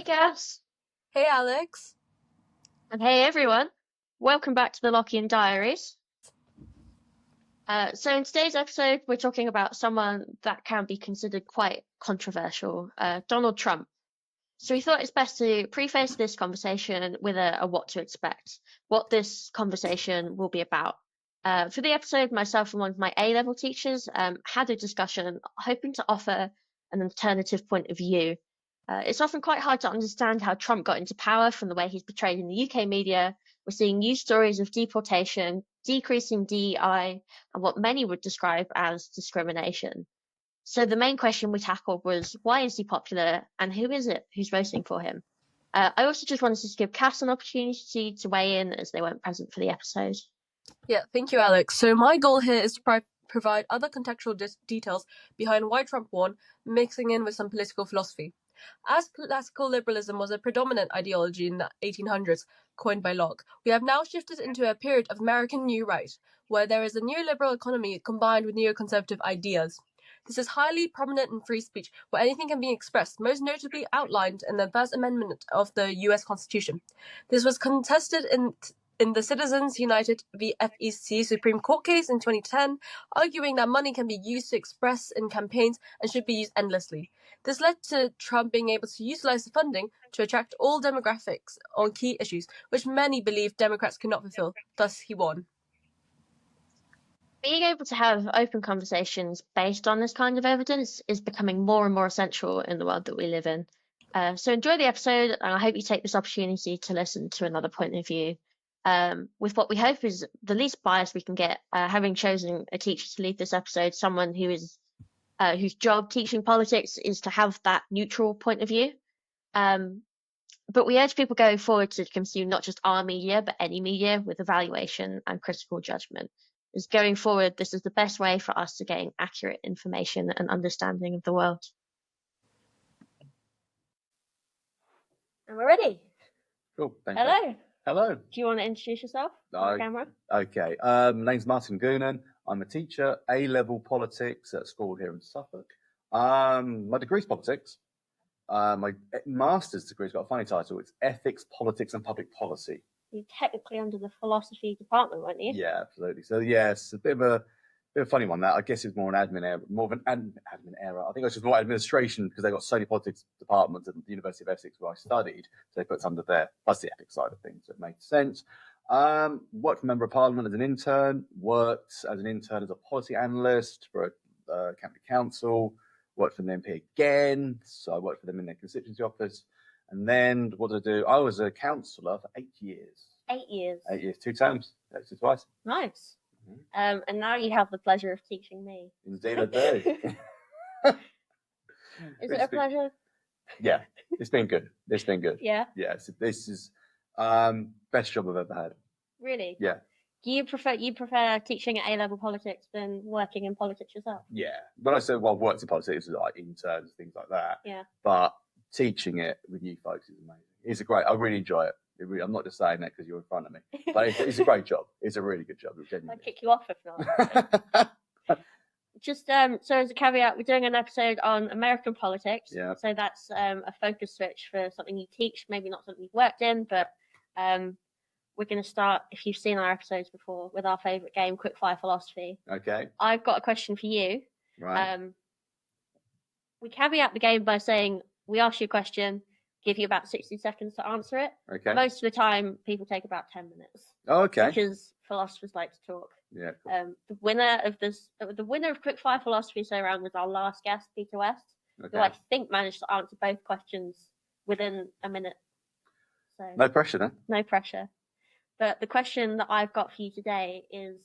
Cass. Hey, Alex. And hey, everyone. Welcome back to the Lockean Diaries. So in today's episode, we're talking about someone that can be considered quite controversial, Donald Trump. So we thought it's best to preface this conversation with a what to expect, what this conversation will be about. For the episode, myself and one of my A-level teachers had a discussion hoping to offer an alternative point of view. It's often quite hard to understand how Trump got into power from the way he's portrayed in the UK media. We're seeing news stories of deportation, decreasing DEI, and what many would describe as discrimination. So the main question we tackled was, why is he popular, and who is it who's voting for him? I also just wanted to give Cass an opportunity to weigh in as they weren't present for the episode. Yeah, thank you, Alex. So my goal here is to provide other contextual details behind why Trump won, mixing in with some political philosophy. As classical liberalism was a predominant ideology in the 1800s, coined by Locke, we have now shifted into a period of American New Right, where there is a neoliberal economy combined with neoconservative ideas. This is highly prominent in free speech, where anything can be expressed, most notably outlined in the First Amendment of the U.S. Constitution. This was contested in the Citizens United v. FEC Supreme Court case in 2010, arguing that money can be used to express in campaigns and should be used endlessly. This led to Trump being able to utilize the funding to attract all demographics on key issues, which many believe Democrats could not fulfill. Thus, he won. Being able to have open conversations based on this kind of evidence is becoming more and more essential in the world that we live in. So enjoy the episode, and I hope you take this opportunity to listen to another point of view. With what we hope is the least bias we can get, having chosen a teacher to lead this episode, someone who is whose job teaching politics is to have that neutral point of view. But we urge people going forward to consume not just our media, but any media with evaluation and critical judgment. As going forward, this is the best way for us to gain accurate information and understanding of the world. And we're ready. Cool. Thanks. Hello. Hello. Do you want to introduce yourself on the camera? Okay. My name's Martin Goonan. I'm a teacher, A-level politics at school here in Suffolk. My degree's politics. My master's degree's got a funny title. It's Ethics, Politics and Public Policy. You're technically under the philosophy department, weren't you? Yeah, absolutely. So yeah, it's a bit of a funny one. That I guess it's more an admin error, more of an admin error. I think it's just more administration because they got so many politics departments at the University of Essex where I studied, so they put it under there. Plus the ethics side of things, so it made sense. Worked for Member of Parliament as an intern. Worked as an intern as a policy analyst for a county council. Worked for the MP again, so I worked for them in their constituency office. And then what did I do? I was a councillor for 8 years. 8 years. 8 years, 2 terms, twice. Nice. And now you have the pleasure of teaching me. Indeed, I do. Is it a pleasure? Yeah, it's been good. It's been good. Yeah. Yeah, so this is best job I've ever had. Really? Yeah. Do you prefer teaching at A-level politics than working in politics yourself? Yeah. When I said I've worked in politics, it's like interns, things like that. Yeah. But teaching it with you folks is amazing. It's a great. I really enjoy it. I'm not just saying that because you're in front of me, but it's a great job. It's a really good job. I'll kick you off if not. Just so as a caveat, we're doing an episode on American politics. Yeah. So that's a focus switch for something you teach, maybe not something you've worked in, but we're going to start, if you've seen our episodes before, with our favourite game, Quickfire Philosophy. Okay. I've got a question for you. Right. We caveat the game by saying we ask you a question, give you about 60 seconds to answer it. Okay. Most of the time, people take about 10 minutes. Oh, okay. Because philosophers like to talk. Yeah. Cool. The winner of Quickfire Philosophy so round was our last guest, Peter West, Okay. who I think managed to answer both questions within a minute. So No pressure, then. no pressure. But the question that I've got for you today is: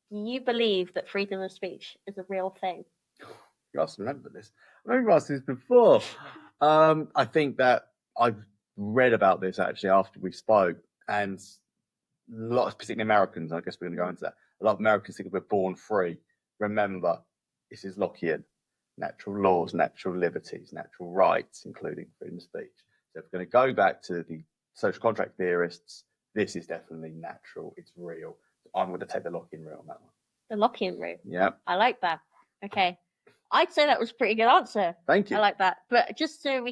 do you believe that freedom of speech is a real thing? You must remember this. I remember asked this before. I think that I've read about this actually after we spoke, and a lot of particularly Americans, I guess we're going to go into that. A lot of Americans think we're born free. Remember, this is Lockean. Natural laws, natural liberties, natural rights, including freedom of speech. So if we're going to go back to the social contract theorists, this is definitely natural. It's real. I'm going to take the Lockean route on that one. The Lockean route. Yeah. I like that. Okay. I'd say that was a pretty good answer. Thank you. I like that. But just so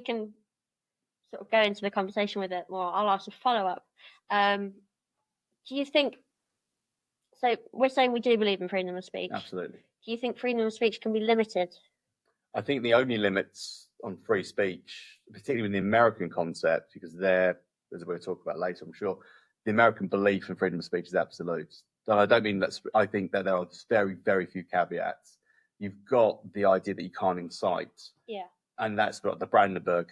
sort of go into the conversation with it more, I'll ask a follow-up. Do you think, so we're saying we do believe in freedom of speech. Absolutely. Do you think freedom of speech can be limited? I think the only limits on free speech, particularly in the American concept, because they're, as we'll talk about later, I'm sure, the American belief in freedom of speech is absolute. And I don't mean that, I think that there are just very, very few caveats. You've got the idea that you can't incite. Yeah. And that's what the Brandenburg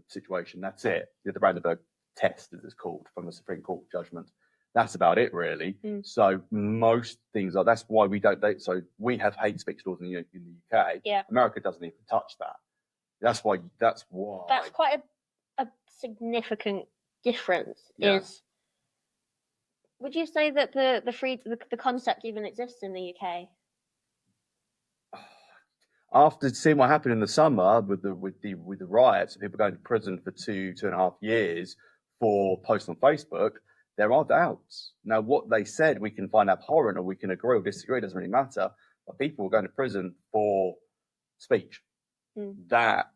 situation. That's it. The Brandenburg test, as it's called, from the Supreme Court judgment. That's about it, really. So most things are. That's why we don't. So we have hate speech laws in the UK. Yeah. America doesn't even touch that. That's why. That's quite a significant difference. Yeah. Is, would you say that the concept even exists in the UK? After seeing what happened in the summer with the riots and people going to prison for 2.5 years for posting on Facebook, there are doubts. Now, what they said we can find abhorrent or we can agree or disagree, it doesn't really matter. But people were going to prison for speech. That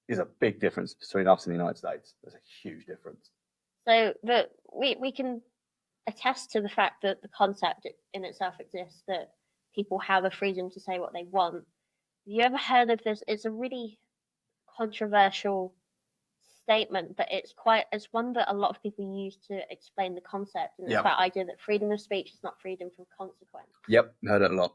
is a big difference between us and the United States. There's a huge difference. So that we can attest to the fact that the concept in itself exists, that people have a freedom to say what they want. Have you ever heard of this? It's a really controversial statement, but it's one that a lot of people use to explain the concept, and it's that idea that freedom of speech is not freedom from consequence. Yep, heard it a lot.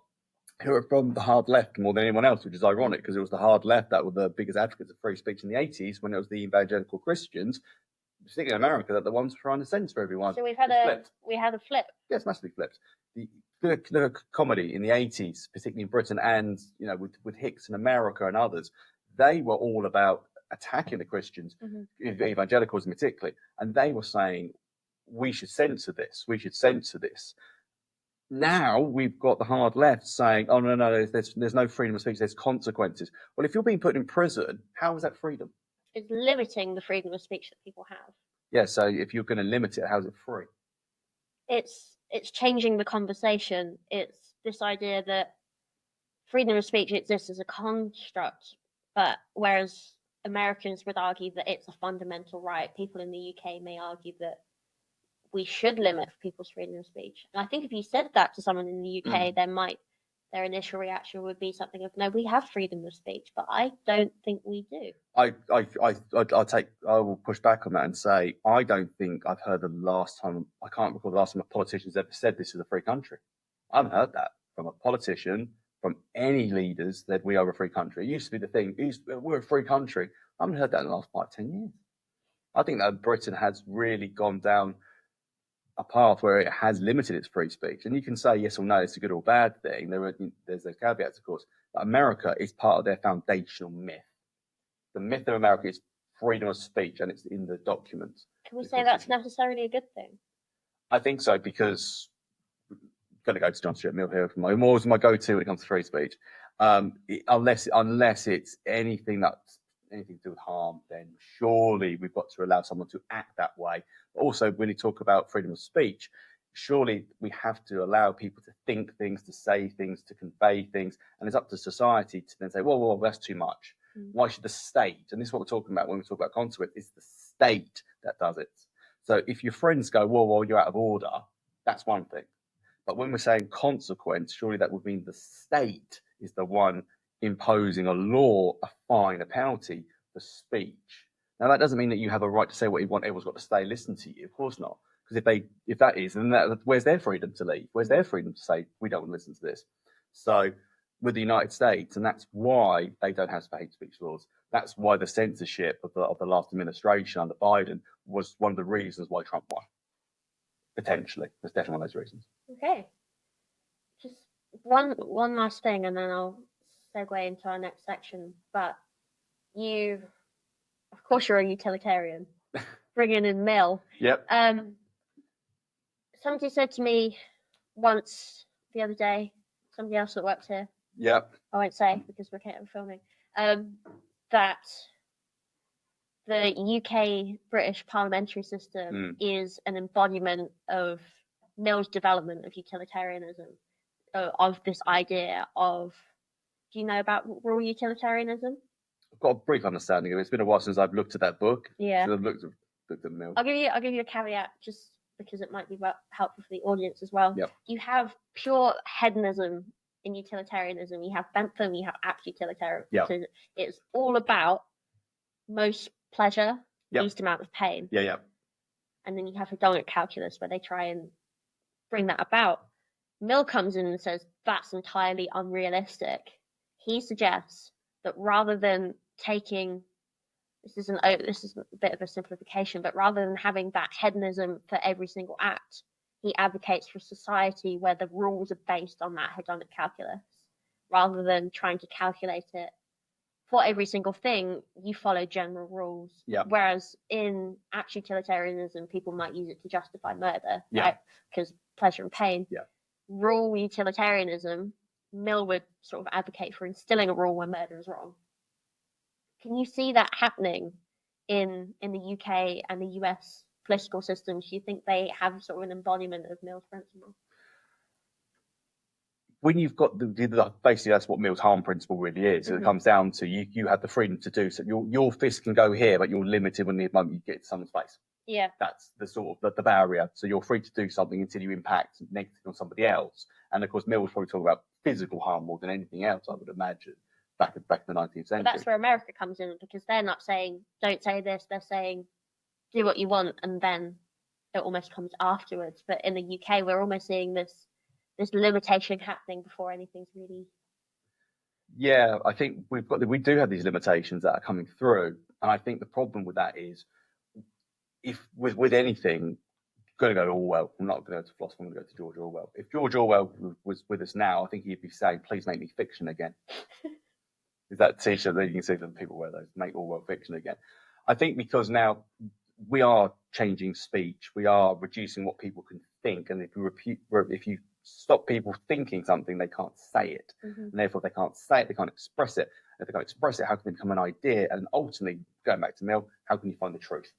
Heard it from the hard left more than anyone else, which is ironic because it was the hard left that were the biggest advocates of free speech in the 80s, when it was the evangelical Christians, particularly in America, that the ones trying to censor everyone. So we had a flip. Yes, massively flipped. The comedy in the 80s, particularly in Britain, and with Hicks in America and others, they were all about attacking the Christians, evangelicals particularly, and they were saying we should censor this. We should censor this. Now we've got the hard left saying, oh no, there's no freedom of speech. There's consequences. Well, if you're being put in prison, how is that freedom? It's limiting the freedom of speech that people have. Yeah. So if you're going to limit it, how's it free? It's changing the conversation. It's this idea that freedom of speech exists as a construct, but whereas Americans would argue that it's a fundamental right, people in the UK may argue that we should limit people's freedom of speech. And I think if you said that to someone in the UK, their initial reaction would be something of, no, we have freedom of speech, but I don't think we do. I will push back on that and say, I don't think I've heard the last time, I can't recall the last time a politician's ever said this is a free country. I haven't heard that from a politician, from any leaders, that we are a free country. It used to be the thing, we're a free country. I haven't heard that in the last 5-10 years. I think that Britain has really gone down a path where it has limited its free speech. And you can say yes or no, it's a good or bad thing. There's those caveats, of course. But America is part of their foundational myth. The myth of America is freedom of speech, and it's in the documents. Can we say that's necessarily a good thing? I think so, because I'm going to go to John Stuart Mill here. Always my go-to when it comes to free speech. Unless it's anything to do with harm, then surely we've got to allow someone to act that way. But also, when you talk about freedom of speech, surely we have to allow people to think things, to say things, to convey things, and it's up to society to then say, well, that's too much. Why should the state, and this is what we're talking about when we talk about consequence, it's the state that does it. So if your friends go, well, you're out of order, that's one thing. But when we're saying consequence, surely that would mean the state is the one imposing a law, a fine, a penalty for speech. Now, that doesn't mean that you have a right to say what you want. Everyone's got to stay, listen to you. Of course not. Because if that is, then where's their freedom to leave? Where's their freedom to say, we don't want to listen to this? So with the United States, and that's why they don't have hate speech laws. That's why the censorship of the last administration under Biden was one of the reasons why Trump won. Potentially. There's definitely one of those reasons. Okay. Just one last thing, and then I'll segue into our next section. But of course, you're a utilitarian. Bringing in Mill. Yep. Somebody said to me once the other day, somebody else that works here. Yep. I won't say because we're filming. That the UK British parliamentary system is an embodiment of Mill's development of utilitarianism, of this idea of. Do you know about rural utilitarianism? I've got a brief understanding of it. It's been a while since I've looked at that book. Yeah. So I've looked at Mill. I'll give you a caveat just because it might be helpful for the audience as well. Yep. You have pure hedonism in utilitarianism. You have Bentham, you have apt utilitarianism. Yep. So it's all about most pleasure, Yep. least amount of pain. Yeah. And then you have hedonic calculus where they try and bring that about. Mill comes in and says that's entirely unrealistic. He suggests that rather than taking this is a bit of a simplification, but rather than having that hedonism for every single act, he advocates for a society where the rules are based on that hedonic calculus. Rather than trying to calculate it for every single thing, you follow general rules. Yeah. Whereas in act utilitarianism, people might use it to justify murder, Yeah. right? Because pleasure and pain. Yeah. Rule utilitarianism, Mill would sort of advocate for instilling a rule where murder is wrong. Can you see that happening in the UK and the US political systems? Do you think they have sort of an embodiment of Mill's principle? When you've got basically that's what Mill's harm principle really is. Mm-hmm. It comes down to you have the freedom to do so. Your fist can go here, but you're limited when the moment you get to someone's face. Yeah. That's the sort of the barrier. So you're free to do something until you impact negatively on somebody else. And of course, Mill was probably talking about physical harm more than anything else, I would imagine, back in the 19th century. But that's where America comes in, because they're not saying don't say this. They're saying do what you want, and then it almost comes afterwards. But in the UK, we're almost seeing this limitation happening before anything's really. Yeah, I think we do have these limitations that are coming through, and I think the problem with that is, if with anything, going to go Orwell. I'm not going to go to philosophy. I'm going to go to George Orwell. If George Orwell was with us now, I think he'd be saying, "Please make me fiction again." Is that T-shirt that you can see that people wear those? Make Orwell fiction again. I think because now we are changing speech, we are reducing what people can think, and if you stop people thinking something, they can't say it, and therefore they can't say it, they can't express it. If they can't express it, how can it become an idea? And ultimately, going back to Mill, how can you find the truth?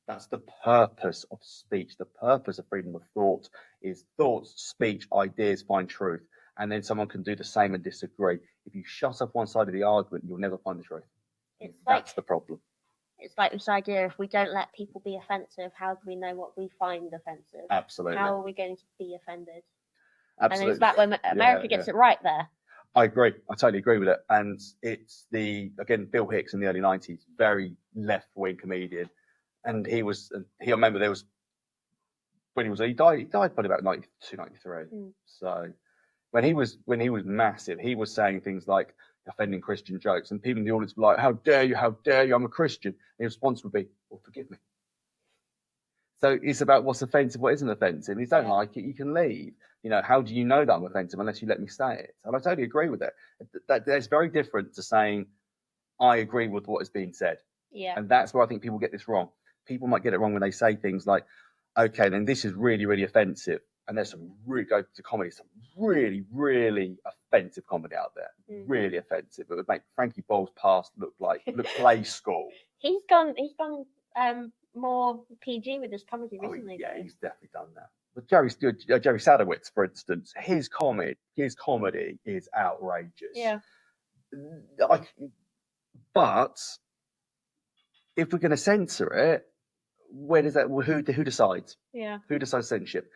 That's the purpose of speech. The purpose of freedom of thought is thoughts, speech, ideas find truth, and then someone can do the same and disagree. If you shut up one side of the argument, you'll never find the truth. That's the problem. It's like this idea: if we don't let people be offensive, how do we know what we find offensive? Absolutely. How are we going to be offended? Absolutely. And is that when America gets it right there? I agree. I totally agree with it. And it's Bill Hicks in the early 90s, very left-wing comedian. And I remember he died probably about 92, 93. So when he was massive, he was saying things like offending Christian jokes, and people in the audience were like, how dare you, I'm a Christian. And his response would be, well, forgive me. So it's about what's offensive, what isn't offensive. If you don't like it, you can leave. How do you know that I'm offensive unless you let me say it? And I totally agree with it. That's very different to saying, I agree with what is being said. Yeah. And that's where I think people get this wrong. People might get it wrong when they say things like, okay, then this is really, really offensive. And there's some really, really offensive comedy out there. Really offensive. It would make Frankie Boyle's past look play school. He's gone more PG with his comedy recently. Yeah, he's definitely done that. But Jerry Sadowitz, for instance, his comedy is outrageous. Yeah. But if we're going to censor it, who decides? Yeah. Who decides censorship?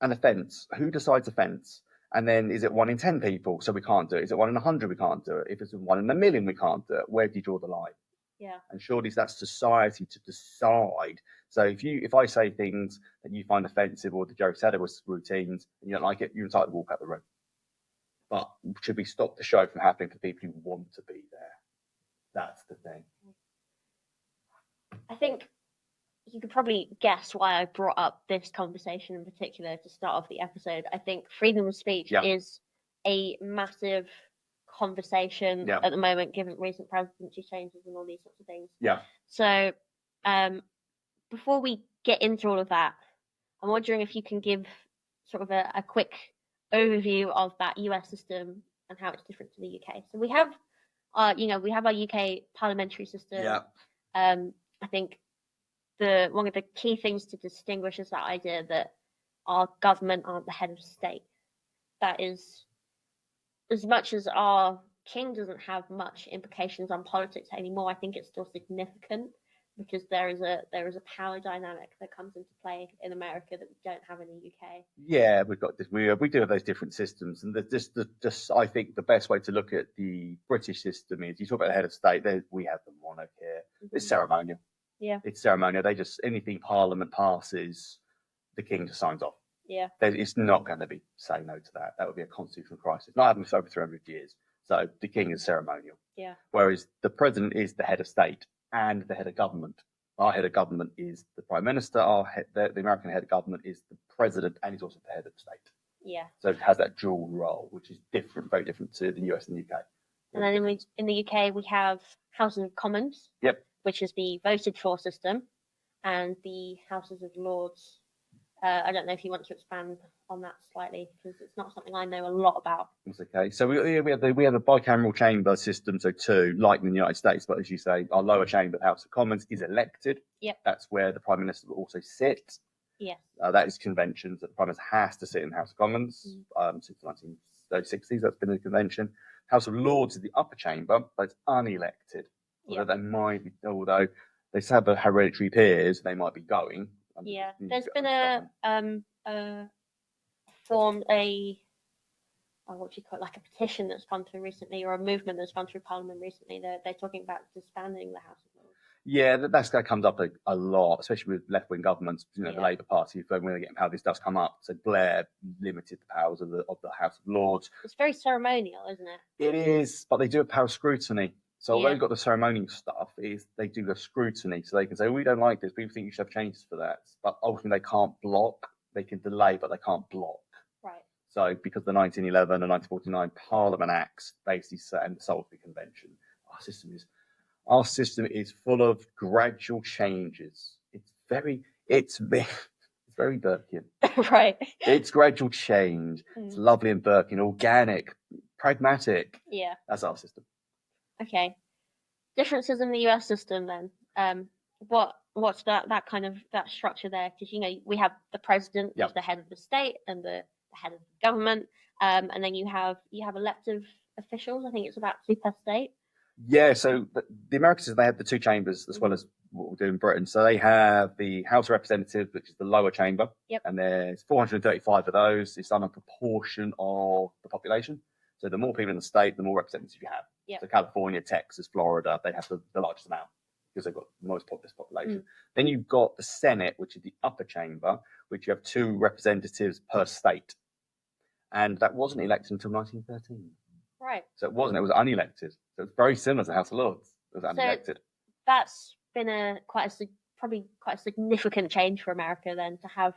An offence. Who decides offence? And then is it 1 in 10 people? So we can't do it. Is it 1 in 100? We can't do it. If it's 1 in a million, we can't do it. Where do you draw the line? Yeah. And surely that's society to decide. So if I say things that you find offensive, or the Jerry Sadowitz routines, and you don't like it, you're entitled to walk out the room. But should we stop the show from happening for people who want to be there? That's the thing. I think you could probably guess why I brought up this conversation in particular to start off the episode. I think freedom of speech is a massive conversation at the moment, given recent presidency changes and all these sorts of things. Yeah. So, before we get into all of that, I'm wondering if you can give sort of a quick overview of that US system and how it's different to the UK. So we have our UK parliamentary system. Yeah. I think one of the key things to distinguish is that idea that our government aren't the head of state. That is, as much as our king doesn't have much implications on politics anymore, I think it's still significant because there is a power dynamic that comes into play in America that we don't have in the UK. Yeah, we've got this. We do have those different systems, and just I think the best way to look at the British system is you talk about the head of state. We have the monarch here. It's ceremonial. Yeah. It's ceremonial. They just anything Parliament passes, the king just signs off. Yeah. It's not going to be say no to that. That would be a constitutional crisis. Not having this over 300 years. So the king is ceremonial. Yeah. Whereas the president is the head of state and the head of government. Our head of government is the prime minister. The American head of government is the president, and he's also the head of state. Yeah. So it has that dual role, which is different, very different to the US and the UK. And then in the UK, we have Houses of Commons. Yep. Which is the voted for system, and the Houses of Lords. I don't know if you want to expand on that slightly because it's not something I know a lot about. That's okay. So we have the bicameral chamber system, so two, like in the United States, but as you say, our lower chamber, the House of Commons, is elected. Yep. That's where the Prime Minister will also sit. Yes. That is conventions that the Prime Minister has to sit in the House of Commons since the 1960s. That's been a convention. House of Lords is the upper chamber, but it's unelected. Yep. Although they have a hereditary peers, they might be going. Yeah, there's been formed a what do you call it, like a petition that's gone through recently, or a movement that's gone through Parliament recently. They're talking about disbanding the House of Lords. Yeah, that comes up a lot, especially with left-wing governments. The Labour Party, when they get in power, this does come up. So Blair limited the powers of the House of Lords. It's very ceremonial, isn't it? It is, but they do have power scrutiny. So although they've got the ceremonial stuff, they do the scrutiny. So they can say, we don't like this. We think you should have changes for that. But ultimately, they can't block. They can delay, but they can't block. Right. So because the 1911 and 1949 Parliament Acts basically set and the Salisbury Convention, our system is full of gradual changes. It's very Burkean. Right. It's gradual change. It's lovely and Burkean, organic, pragmatic. Yeah. That's our system. Okay. Differences in the US system then. What's that kind of that structure there? Because we have the president, who's the head of the state and the head of the government, and then you have elective officials. I think it's about 2 per state. Yeah. So the Americans, they have the two chambers as well as what we do in Britain. So they have the House of Representatives, which is the lower chamber. Yep. And there's 435 of those. It's done a proportion of the population. So the more people in the state, the more representatives you have. Yep. So California, Texas, Florida, they have the largest amount because they've got the most populous population. Then you've got the Senate, which is the upper chamber, which you have 2 representatives per state. And that wasn't elected until 1913. Right. So it was unelected. So it's very similar to the House of Lords. It was unelected. That's been probably quite a significant change for America then, to have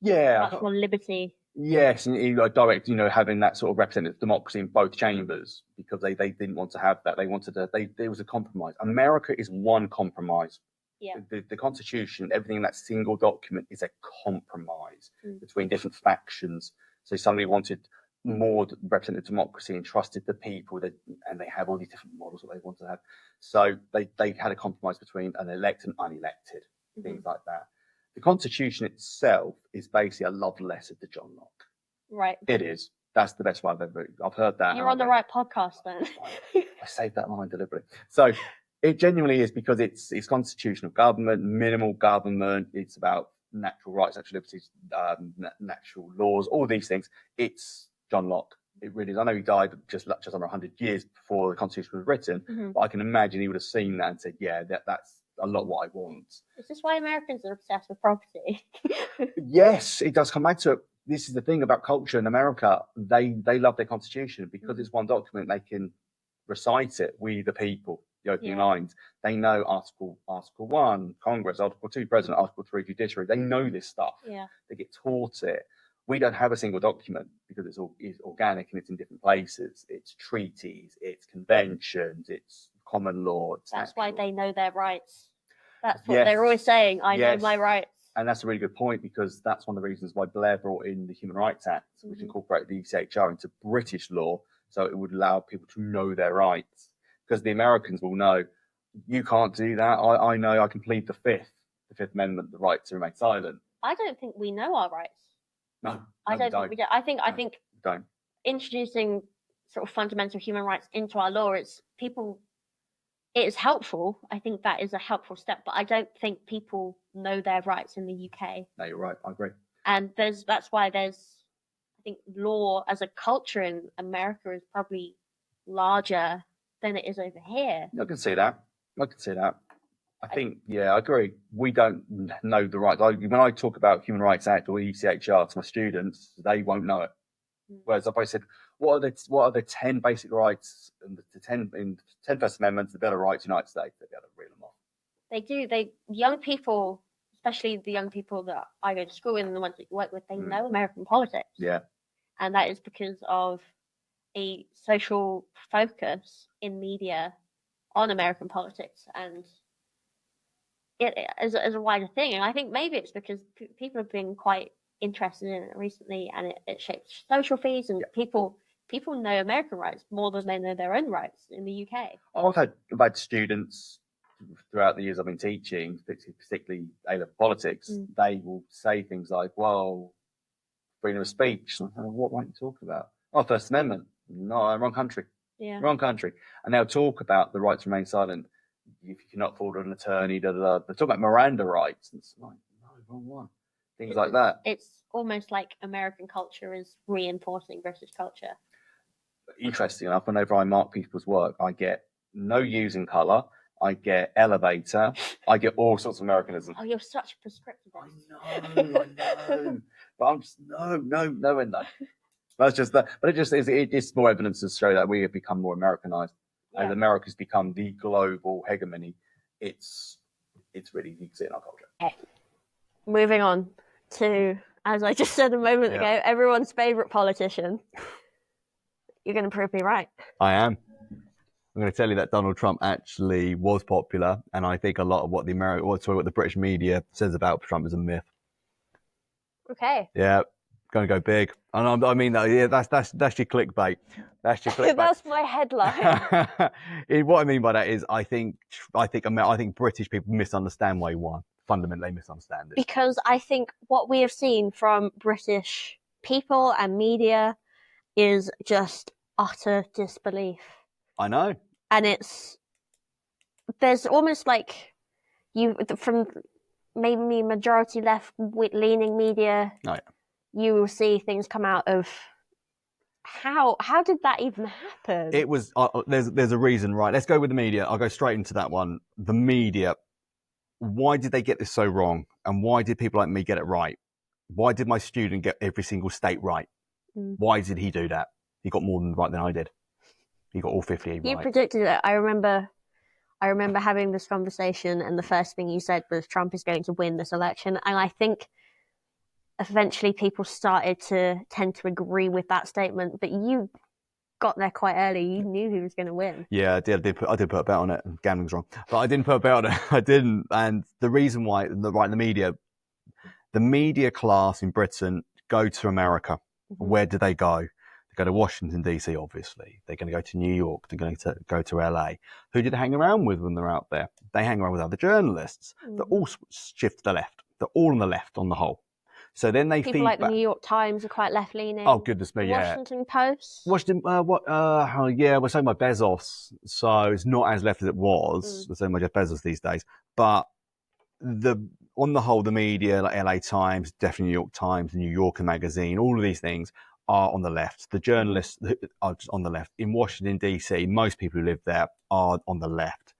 much more liberty. Yes, and direct, having that sort of representative democracy in both chambers, because they didn't want to have that. They wanted there was a compromise. America is one compromise. Yeah. The Constitution, everything in that single document is a compromise between different factions. So somebody wanted more representative democracy and trusted the people, and they have all these different models that they want to have. So they had a compromise between an elected and unelected, things like that. The Constitution itself is basically a love letter to John Locke. Right. It is. That's the best way I've heard that. You're on the right podcast then. I saved that line deliberately. So it genuinely is, because it's constitutional government, minimal government. It's about natural rights, natural liberties, natural laws, all these things. It's John Locke. It really is. I know he died just under 100 years before the Constitution was written, but I can imagine he would have seen that and said, yeah, that's a lot what I want. Is this why Americans are obsessed with property? Yes, it does come back to it. This is the thing about culture in America. They love their Constitution because it's one document. They can recite it. We the people, the opening lines. They know Article 1, Congress, Article 2, President, Article 3, Judiciary. They know this stuff. Yeah. They get taught it. We don't have a single document because it's organic and it's in different places. It's treaties, it's conventions, it's common law. That's why they know their rights. That's what they're always saying. I know my rights. And that's a really good point, because that's one of the reasons why Blair brought in the Human Rights Act, which incorporated the ECHR into British law, so it would allow people to know their rights. Because the Americans will know, you can't do that. I know I can plead the Fifth Amendment, the right to remain silent. I don't think we know our rights. No, I don't think we do. I think don't. Introducing sort of fundamental human rights into our law, it is helpful. I think that is a helpful step, but I don't think people know their rights in the UK. No, you're right. I agree. And that's why I think law as a culture in America is probably larger than it is over here. I can see that. I think, yeah, I agree. We don't know the rights. When I talk about Human Rights Act or ECHR to my students, they won't know it. Whereas if I said, what are the 10 basic rights and the 10 First Amendments, the Bill of Rights, United States, they'd be able to reel them off. They do. Young people, especially the young people that I go to school with and the ones that you work with, they know American politics. Yeah. And that is because of a social focus in media on American politics and it as a wider thing. And I think maybe it's because people have been quite interested in it recently, and it shapes social feeds, and people know American rights more than they know their own rights in the UK. I've had students throughout the years I've been teaching, particularly A-level politics, they will say things like, well, freedom of speech. What right you talking about? Oh, First Amendment. No, wrong country. Yeah. Wrong country. And they'll talk about the right to remain silent. If you cannot afford an attorney, They talk about Miranda rights. And it's like, no, wrong one. Things like that. It's almost like American culture is reinforcing British culture. Interesting enough, whenever I mark people's work, I get no use in colour, I get elevator, I get all sorts of Americanism. Oh, you're such a prescriptive. I know. But I'm just, no, and no. That's just that. But it's more evidence to show that we have become more Americanized. As America's become the global hegemony, it's really, you can see it in our culture. Okay. Moving on to, as I just said a moment ago, everyone's favourite politician. You're going to prove me right. I am. I'm going to tell you that Donald Trump actually was popular, and I think a lot of what the British media says about Trump is a myth. Okay. Yeah, going to go big, and I mean that. Yeah, that's your clickbait. That's your clickbait. That's my headline. What I mean by that is, I think British people misunderstand why he won. Fundamentally, misunderstand it. Because I think what we have seen from British people and media is just utter disbelief. I know. And there's almost like from maybe majority left leaning media. Oh, yeah. You will see things come out of how did that even happen? It was there's a reason, right? Let's go with the media. I'll go straight into that one. The media. Why did they get this so wrong? And why did people like me get it right? Why did my student get every single state right? Why did he do that? He got more right than I did. He got all 50 right. You predicted it. I remember having this conversation, and the first thing you said was Trump is going to win this election. And I think eventually people started to tend to agree with that statement. But you got there quite early. You knew he was going to win. Yeah, I did put a bet on it. Gambling's wrong, but I didn't put a bet on it. I didn't. And the reason why, the media class in Britain go to America. Where do they go? They go to Washington DC, obviously. They're going to go to New York. They're going to go to LA. Who do they hang around with when they're out there? They hang around with other journalists. They're all shift to the left. They're all on the left on the whole. So then they people like the New York Times are quite left leaning. Oh goodness me, yeah. Washington Post. We're saying by Bezos, so it's not as left as it was. We're saying by Jeff Bezos these days, but on the whole, the media like LA Times, definitely New York Times, New Yorker magazine, all of these things are on the left. The journalists are on the left. In Washington DC, most people who live there are on the left.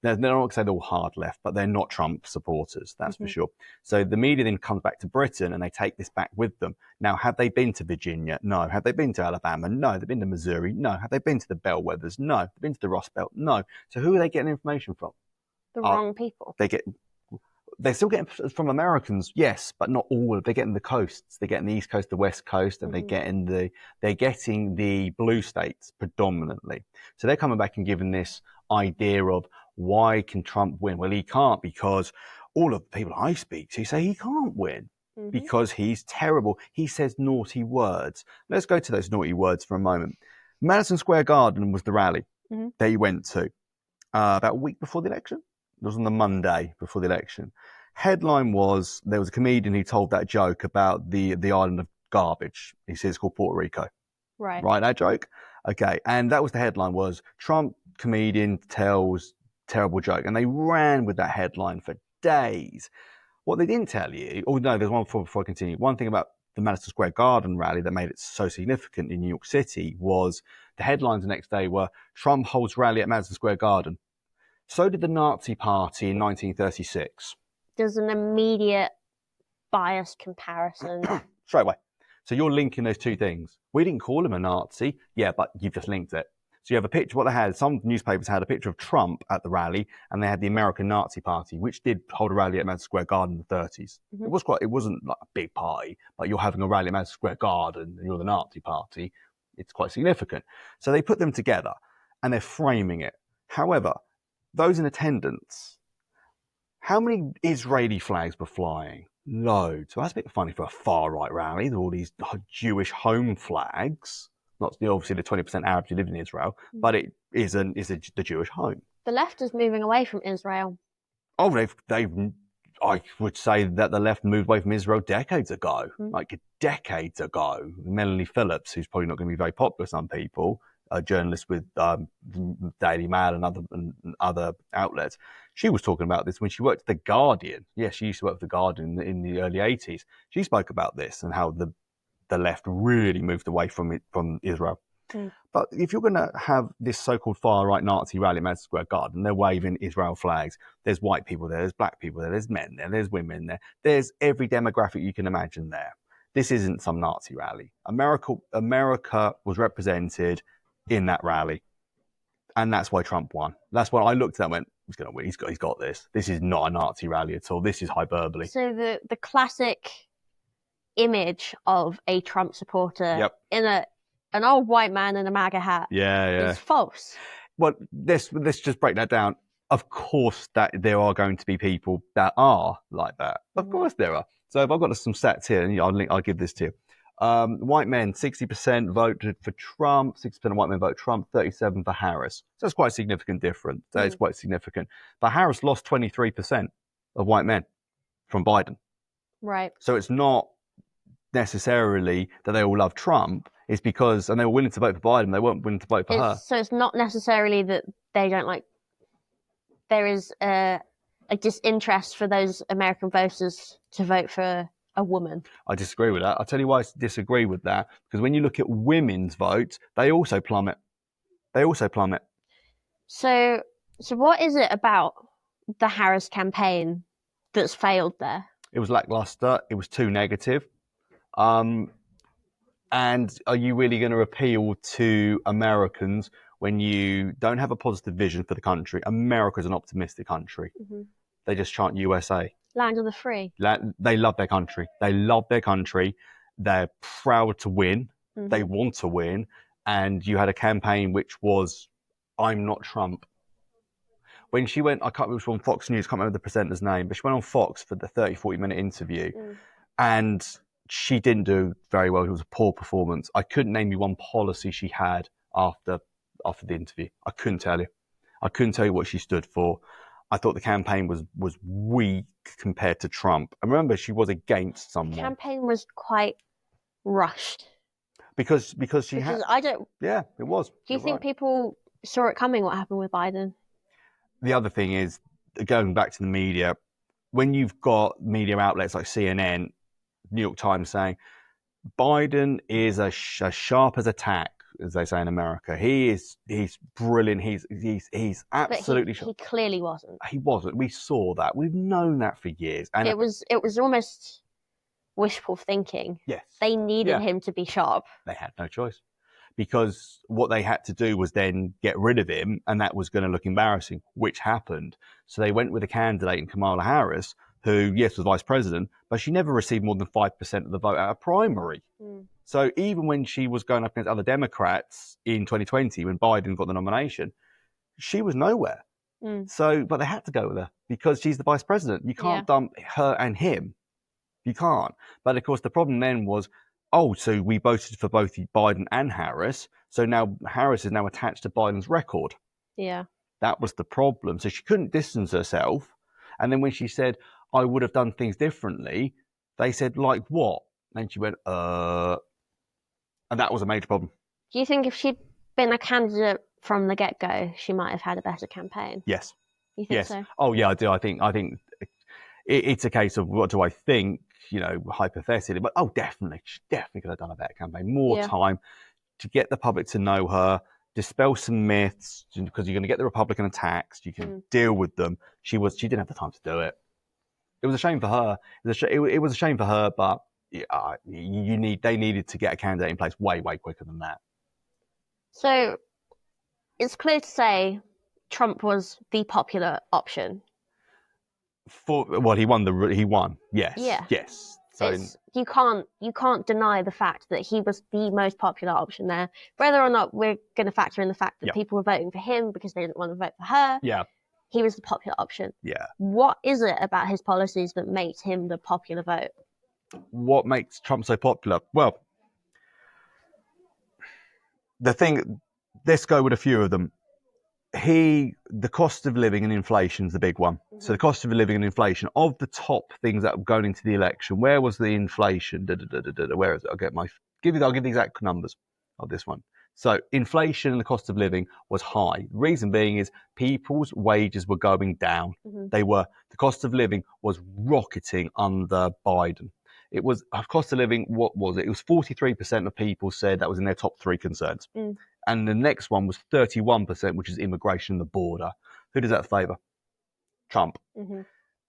They're not going to say they're all hard left, but they're not Trump supporters, that's for sure. So the media then comes back to Britain and they take this back with them. Now, have they been to Virginia? No. Have they been to Alabama? No. They've been to Missouri? No. Have they been to the Bellwethers? No. They've been to the Rust Belt? No. So who are they getting information from? The wrong people. They're still getting from Americans, yes, but not all. They're getting the coasts. They're getting the East Coast, the West Coast, and they're getting the blue states predominantly. So they're coming back and giving this idea of why can Trump win? Well, he can't, because all of the people I speak to say he can't win because he's terrible. He says naughty words. Let's go to those naughty words for a moment. Madison Square Garden was the rally that he went to about a week before the election. It was on the Monday before the election. Headline was, there was a comedian who told that joke about the island of garbage. He says it's called Puerto Rico. Right. Right, that joke. Okay, and that was the headline, was Trump comedian tells terrible joke. And they ran with that headline for days. What they didn't tell you, oh no, there's one before I continue. One thing about the Madison Square Garden rally that made it so significant in New York City was the headlines the next day were Trump holds rally at Madison Square Garden. So did the Nazi Party in 1936. There's an immediate bias comparison. Straight away. So you're linking those two things. We didn't call him a Nazi. Yeah, but you've just linked it. So you have a picture, what they had, some newspapers had a picture of Trump at the rally, and they had the American Nazi Party, which did hold a rally at Madison Square Garden in the 30s. Mm-hmm. It wasn't like a big party, but you're having a rally at Madison Square Garden and you're the Nazi Party. It's quite significant. So they put them together and they're framing it. However, those in attendance, how many Israeli flags were flying? Loads. So that's a bit funny for a far-right rally. There are all these Jewish home flags. Not obviously the 20% Arabs who live in Israel, but it is the Jewish home. The left is moving away from Israel. Oh, I would say that the left moved away from Israel decades ago, like decades ago. Melanie Phillips, who's probably not going to be very popular with some people, a journalist with Daily Mail and other outlets, she was talking about this when she worked at The Guardian. Yes, she used to work for The Guardian in the early 80s. She spoke about this and how the left really moved away from Israel. But if you're going to have this so-called far-right Nazi rally at Madison Square Garden, they're waving Israel flags. There's white people there, there's black people there, there's men there, there's women there. There's every demographic you can imagine there. This isn't some Nazi rally. America was represented in that rally. And that's why Trump won. That's when I looked at that and went, he's going to win. He's got this. This is not a Nazi rally at all. This is hyperbole. So the classic image of a Trump supporter in an old white man in a MAGA hat is false. Well, let's just break that down. Of course that there are going to be people that are like that. Of course there are. So if I've got some stats here, and I'll give this to you. White men, 60% voted for Trump, 60% of white men voted Trump, 37% for Harris. So that's quite a significant difference. That is quite significant. But Harris lost 23% of white men from Biden. Right. So it's not necessarily that they all love Trump. It's because, and they were willing to vote for Biden, they weren't willing to vote for her. So it's not necessarily that they don't like, there is a disinterest for those American voters to vote for a woman. I disagree with that. I'll tell you why I disagree with that. Because when you look at women's votes, they also plummet. So what is it about the Harris campaign that's failed there? It was lackluster. It was too negative. And are you really going to appeal to Americans when you don't have a positive vision for the country? America's an optimistic country. They just chant USA. Land of the free. They love their country. They're proud to win. They want to win. And you had a campaign which was, I'm not Trump. When she went, I can't remember, it was on Fox News, I can't remember the presenter's name, but she went on Fox for the 30-40 minute interview. And she didn't do very well. It was a poor performance. I couldn't name you one policy she had after the interview. I couldn't tell you. I couldn't tell you what she stood for. I thought the campaign was weak compared to Trump. And remember, she was against someone. The campaign was quite rushed. Because I don't. Yeah, it was. Do you think people saw it coming? What happened with Biden? The other thing is, going back to the media, when you've got media outlets like CNN, New York Times saying Biden is as sharp as a tack, as they say in America. He's brilliant. He's absolutely sharp. He clearly wasn't. He wasn't. We saw that. We've known that for years. And it was almost wishful thinking. Yes. They needed him to be sharp. They had no choice. Because what they had to do was then get rid of him, and that was going to look embarrassing, which happened. So they went with a candidate in Kamala Harris, who, yes, was vice president, but she never received more than 5% of the vote at a primary. So even when she was going up against other Democrats in 2020, when Biden got the nomination, she was nowhere. So, but they had to go with her because she's the vice president. You can't dump her and him. You can't. But of course, the problem then was, so we voted for both Biden and Harris. So now Harris is now attached to Biden's record. Yeah. That was the problem. So she couldn't distance herself. And then when she said, I would have done things differently, they said, like what? And she went, and that was a major problem. Do you think if she'd been a candidate from the get-go, she might have had a better campaign. Yes. You think Yes. so? Oh, yeah, I do. I think it's a case of what do I think, hypothetically, but definitely, she definitely could have done a better campaign. More time to get the public to know her, dispel some myths, because you're going to get the Republican attacks. You can deal with them. She didn't have the time to do it. It was a shame for her. It was a shame for her, but they needed to get a candidate in place way, way quicker than that. So it's clear to say Trump was the popular option. He won. Yes. Yeah. Yes. So you can't deny the fact that he was the most popular option there. Whether or not we're going to factor in the fact that people were voting for him because they didn't want to vote for her. Yeah. He was the popular option. Yeah. What is it about his policies that makes him the popular vote? What makes Trump so popular? Well, let's go with a few of them. The cost of living and inflation is the big one. Mm-hmm. So the cost of living and inflation, of the top things that were going into the election, where was the inflation? Where is it? I'll give the exact numbers of this one. So inflation and the cost of living was high. The reason being is people's wages were going down. Mm-hmm. The cost of living was rocketing under Biden. It was cost of living. What was it? It was 43% of people said that was in their top three concerns. Mm. And the next one was 31%, which is immigration and the border. Who does that favour? Trump. Mm-hmm.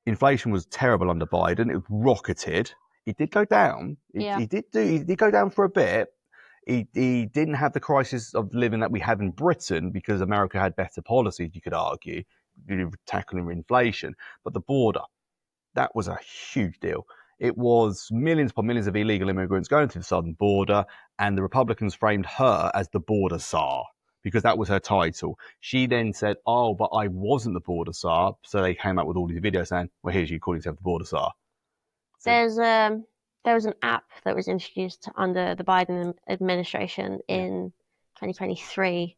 Inflation was terrible under Biden. It rocketed. It did go down. He did go down for a bit. He didn't have the crisis of living that we have in Britain because America had better policies, you could argue, tackling inflation. But the border, that was a huge deal. It was millions upon millions of illegal immigrants going to the southern border, and the Republicans framed her as the border czar because that was her title. She then said, but I wasn't the border czar. So they came up with all these videos saying, well, here's you calling yourself the border czar. So, there was an app that was introduced under the Biden administration in 2023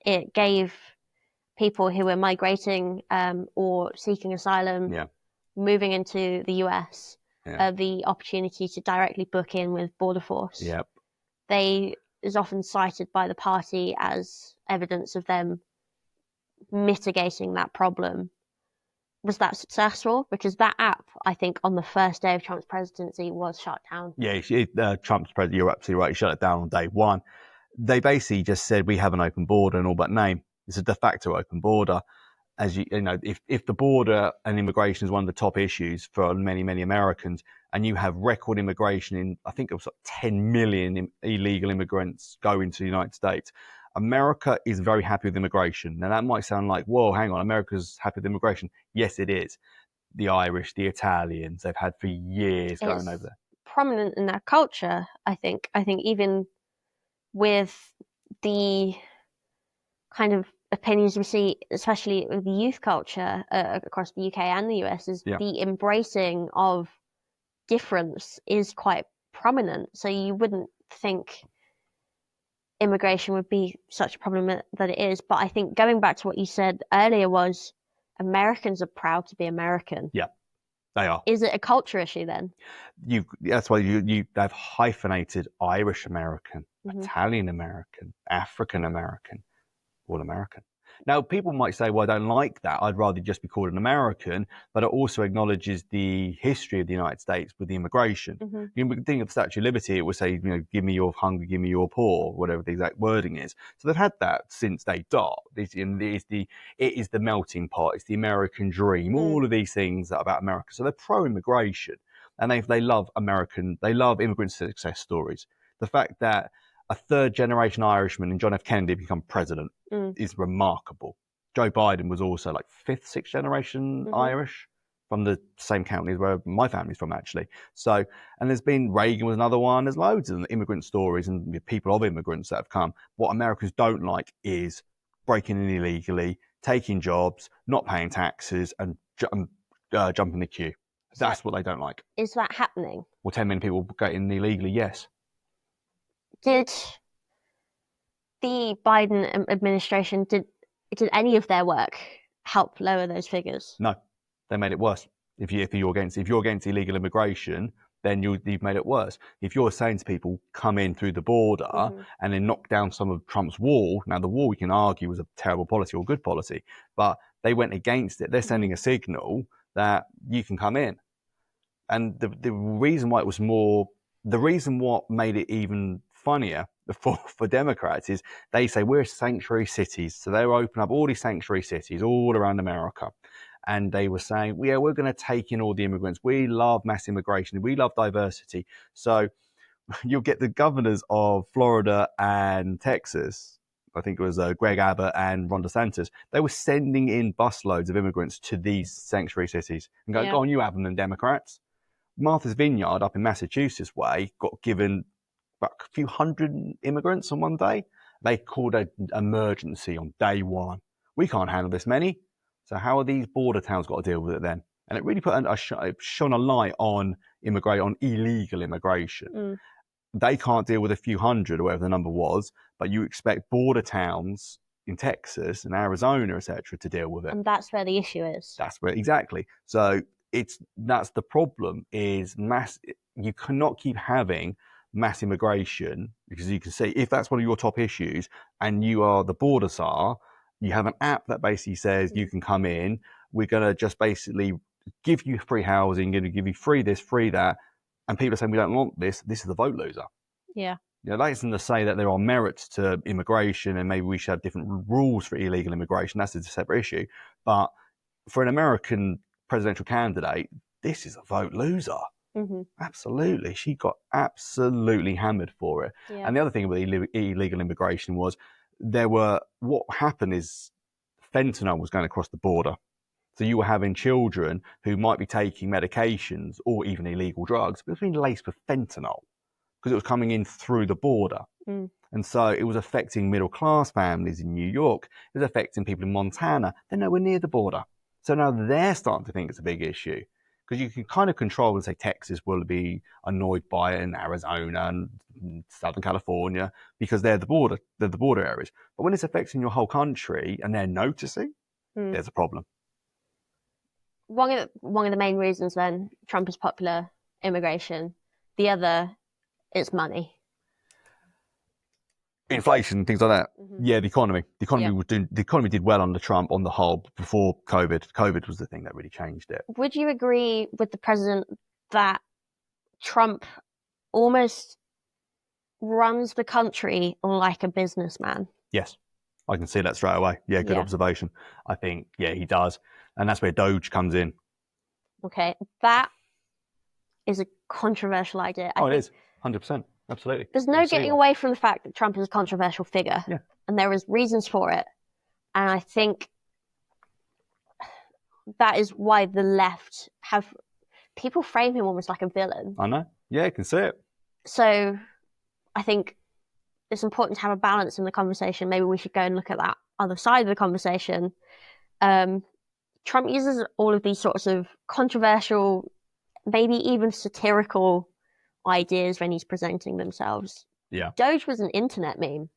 it gave people who were migrating or seeking asylum moving into the US the opportunity to directly book in with Border Force. Yep. They is often cited by the party as evidence of them mitigating that problem. Was that successful? Because that app, I think, on the first day of Trump's presidency was shut down. Yeah, Trump's president, you're absolutely right. He shut it down on day one. They basically just said, we have an open border and all but name. It's a de facto open border. As you know, if the border and immigration is one of the top issues for many, many Americans, and you have record immigration in, I think it was like 10 million illegal immigrants going to the United States. America is very happy with immigration. Now that might sound like, whoa, hang on, America's happy with immigration. Yes, it is. The Irish, the Italians, they've had for years going over there. Prominent in their culture, I think. I think even with the kind of opinions we see, especially with the youth culture across the UK and the US, is the embracing of difference is quite prominent. So you wouldn't think immigration would be such a problem that it is. But I think going back to what you said earlier was Americans are proud to be American. Yeah, they are. Is it a culture issue then? That's why you have hyphenated Irish American, Italian American, African American, all American. Now, people might say, well, I don't like that. I'd rather just be called an American, but it also acknowledges the history of the United States with the immigration. Mm-hmm. You think of Statue of Liberty, it would say, give me your hungry, give me your poor, whatever the exact wording is. So they've had that since they died. It is the melting pot. It's the American dream, all of these things about America. So they're pro-immigration, and they love immigrant success stories. The fact that a third-generation Irishman and John F. Kennedy become president is remarkable. Joe Biden was also like fifth, sixth generation Irish from the same county where my family's from, actually. So, and there's been Reagan was another one. There's loads of immigrant stories and people of immigrants that have come. What Americans don't like is breaking in illegally, taking jobs, not paying taxes, and jumping the queue. That's what they don't like. Is that happening? Well, 10 million people get in illegally, yes. Did the Biden administration, did any of their work help lower those figures? No, they made it worse. If you're against illegal immigration, then you've made it worse. If you're saying to people, come in through the border and then knock down some of Trump's wall, now the wall we can argue was a terrible policy or good policy, but they went against it. They're sending a signal that you can come in. And the reason why it was the reason what made it even funnier for Democrats is they say we're sanctuary cities. So they open up all these sanctuary cities all around America. And they were saying, yeah, we're going to take in all the immigrants. We love mass immigration. We love diversity. So you'll get the governors of Florida and Texas. I think it was Greg Abbott and Ron DeSantis. They were sending in busloads of immigrants to these sanctuary cities and go, go on, you have them, Democrats. Martha's Vineyard up in Massachusetts way got given a few hundred immigrants on one day. They called an emergency on day one. We can't handle this many. So how are these border towns got to deal with it then? And it really shone a light on illegal immigration. They can't deal with a few hundred or whatever the number was, but you expect border towns in Texas and Arizona, etc., to deal with it. And that's where the issue is. That's where exactly. So that's the problem is you cannot keep having mass immigration, because you can see if that's one of your top issues and you are the border czar, you have an app that basically says you can come in, we're going to just basically give you free housing, going to give you free this, free that, and people are saying we don't want this is the vote loser. Yeah. That isn't to say that there are merits to immigration and maybe we should have different rules for illegal immigration. That's a separate issue. But for an American presidential candidate, this is a vote loser. Absolutely. She got absolutely hammered for it. Yeah. And the other thing about illegal immigration was what happened is fentanyl was going across the border. So you were having children who might be taking medications or even illegal drugs, but it was being laced with fentanyl because it was coming in through the border. And so it was affecting middle class families in New York. It was affecting people in Montana. They're nowhere near the border. So now they're starting to think it's a big issue because you can kind of control and say Texas will be annoyed by it and Arizona and Southern California because they're the border areas. But when it's affecting your whole country and they're noticing, there's a problem. One of the main reasons then Trump is popular, immigration. The other is money. Inflation, things like that. Yeah, the economy. The economy did well under Trump on the whole before COVID. COVID was the thing that really changed it. Would you agree with the president that Trump almost runs the country like a businessman? Yes, I can see that straight away. Yeah, good observation. I think, he does. And that's where Doge comes in. Okay, that is a controversial idea. It is, 100%. Absolutely. There's no getting away from the fact that Trump is a controversial figure. Yeah. And there is reasons for it. And I think that is why the left people frame him almost like a villain. I know. Yeah, I can see it. So I think it's important to have a balance in the conversation. Maybe we should go and look at that other side of the conversation. Trump uses all of these sorts of controversial, maybe even satirical ideas when he's presenting themselves. Yeah. Doge was an internet meme.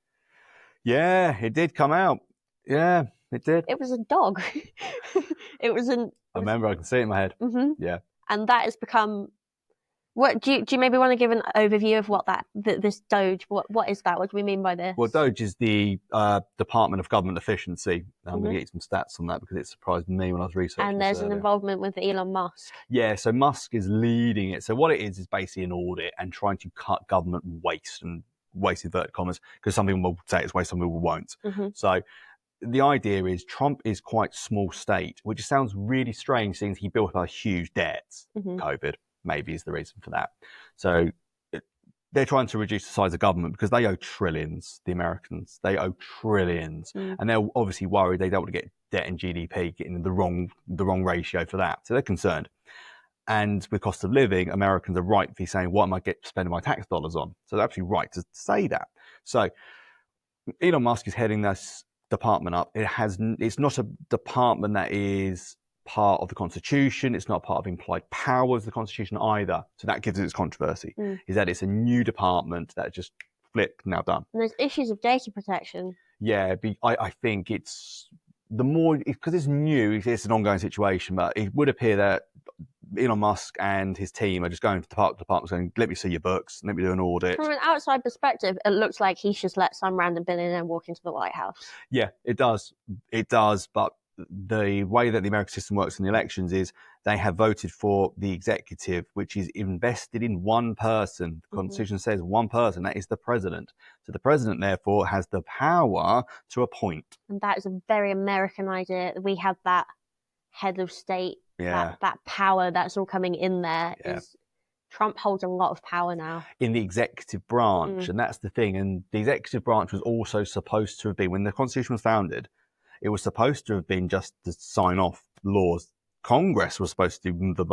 Yeah, it did come out. Yeah, it did. It was a dog. I remember, I can see it in my head. Yeah. And that has become... What do you maybe want to give an overview of what this Doge, what is that? What do we mean by this? Well, Doge is the Department of Government Efficiency. I'm going to get some stats on that because it surprised me when I was researching. And there's an involvement with Elon Musk. Yeah, so Musk is leading it. So what it is basically an audit and trying to cut government waste and waste inverted commas, because some people will say it's waste, some people won't. So the idea is Trump is quite small state, which sounds really strange since he built up a huge debt, COVID. Maybe is the reason for that. So they're trying to reduce the size of government because they owe trillions, the Americans. They owe trillions. And they're obviously worried they don't want to get debt and GDP getting the wrong ratio for that. So they're concerned. And with cost of living, Americans are rightfully saying, what am I spending my tax dollars on? So they're absolutely right to say that. So Elon Musk is heading this department up. It's not a department that is part of the Constitution. It's not part of implied powers of the Constitution either. So that gives it its controversy, is that it's a new department that just flipped, now done. And there's issues of data protection. Yeah, I think it's the more, because it's new, it's an ongoing situation, but it would appear that Elon Musk and his team are just going to the department saying, let me see your books, let me do an audit. From an outside perspective, it looks like he's just let some random billionaire walk into the White House. Yeah, it does. It does. But the way that the American system works in the elections is they have voted for the executive, which is invested in one person. The Constitution says one person, that is the president. So the president, therefore, has the power to appoint. And that is a very American idea. We have that head of state, that power that's all coming in there. Trump holds a lot of power now. In the executive branch, and that's the thing. And the executive branch was also supposed to have been, when the Constitution was founded, it was supposed to have been just to sign off laws. Congress was supposed to do the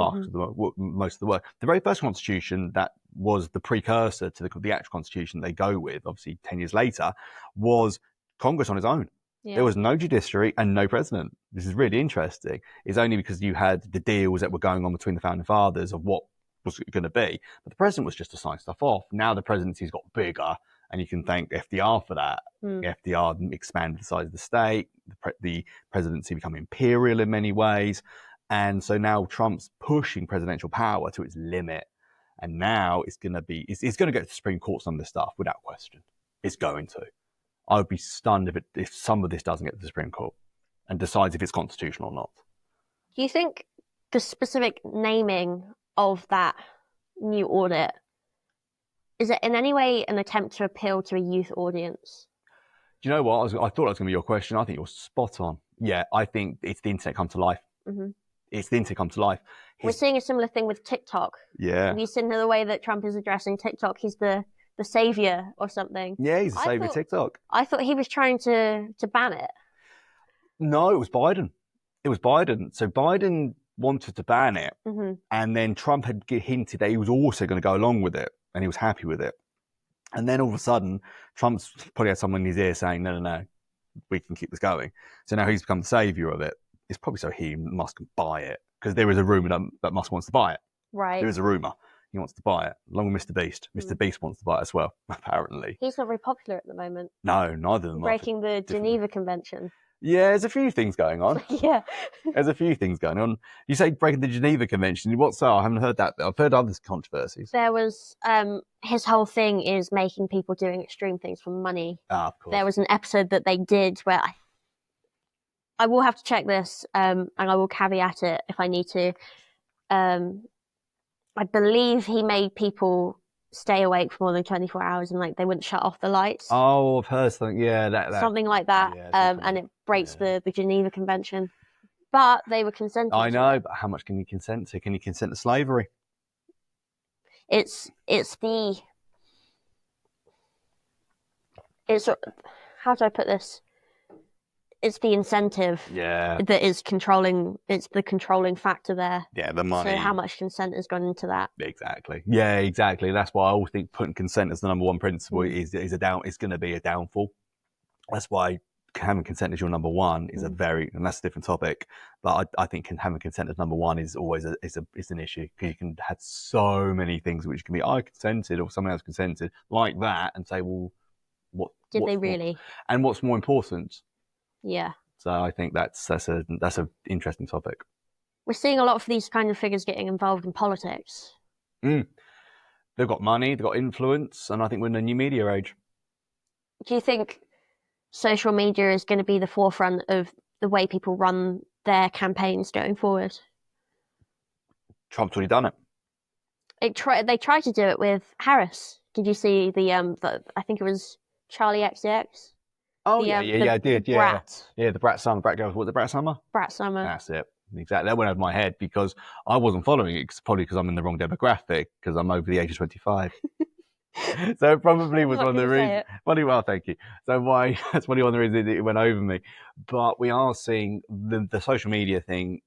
most of the work. The very first Constitution that was the precursor to the actual Constitution they go with, obviously 10 years later, was Congress on its own. Yeah. There was no judiciary and no president. This is really interesting. It's only because you had the deals that were going on between the founding fathers of what was going to be. But the president was just to sign stuff off. Now the presidency's got bigger, and you can thank FDR for that. FDR expanded the size of the state. The presidency became imperial in many ways. And so now Trump's pushing presidential power to its limit. And now it's going to go to the Supreme Court, some of this stuff, without question. It's going to. I would be stunned if some of this doesn't get to the Supreme Court and decides if it's constitutional or not. Do you think the specific naming of that new audit, is it in any way an attempt to appeal to a youth audience? Do you know what? I thought that was going to be your question. I think you're spot on. Yeah, I think it's the internet come to life. It's the internet come to life. We're seeing a similar thing with TikTok. Yeah. Have you seen the way that Trump is addressing TikTok? He's the savior or something. Yeah, he's the savior of TikTok. I thought he was trying to ban it. No, it was Biden. So Biden wanted to ban it, and then Trump had hinted that he was also going to go along with it, and he was happy with it. And then all of a sudden, Trump's probably had someone in his ear saying, no, we can keep this going. So now he's become the savior of it. It's probably so Musk can buy it, because there is a rumor that Musk wants to buy it. Right. There is a rumor he wants to buy it, along with Mr. Beast. Mr. Beast wants to buy it as well, apparently. He's not very popular at the moment. No, neither of them. Breaking the Geneva Convention. Yeah, there's a few things going on. Yeah. There's a few things going on. You say breaking the Geneva Convention. What's that? I haven't heard that. I've heard other controversies. There was, his whole thing is making people doing extreme things for money. Ah, of course. There was an episode that they did where I will have to check this, and I will caveat it if I need to. I believe he made people stay awake for more than 24 hours and they wouldn't shut off the lights. Oh, I've heard something. Yeah, something like that. Yeah, and it breaks the Geneva Convention. But they were consenting. I know, but how much can you consent to? Can you consent to slavery? How do I put this? It's the incentive that is controlling. It's the controlling factor there. Yeah, the money. So how much consent has gone into that? Exactly. Yeah, exactly. That's why I always think putting consent as the number one principle is going to be a downfall. That's why having consent as your number one is and that's a different topic. But I think having consent as number one is always an issue, because you can have so many things which can be I consented or someone else consented like that, and say, well, what did they really? And what's more important? Yeah. So I think that's an interesting topic. We're seeing a lot of these kind of figures getting involved in politics. They've got money, they've got influence, and I think we're in a new media age. Do you think social media is going to be the forefront of the way people run their campaigns going forward? Trump's already done it. They tried to do it with Harris. Did you see I think it was Charlie XCX? Oh, I did. Yeah. Brat. Yeah, the Brat Summer, Brat Girls. What, the Brat Summer? Brat Summer. That's it. Exactly. That went over my head because I wasn't following it, probably because I'm in the wrong demographic, because I'm over the age of 25. So it probably was one of the reasons. Well, thank you. So that's probably one of the reasons it went over me. But we are seeing the social media thing.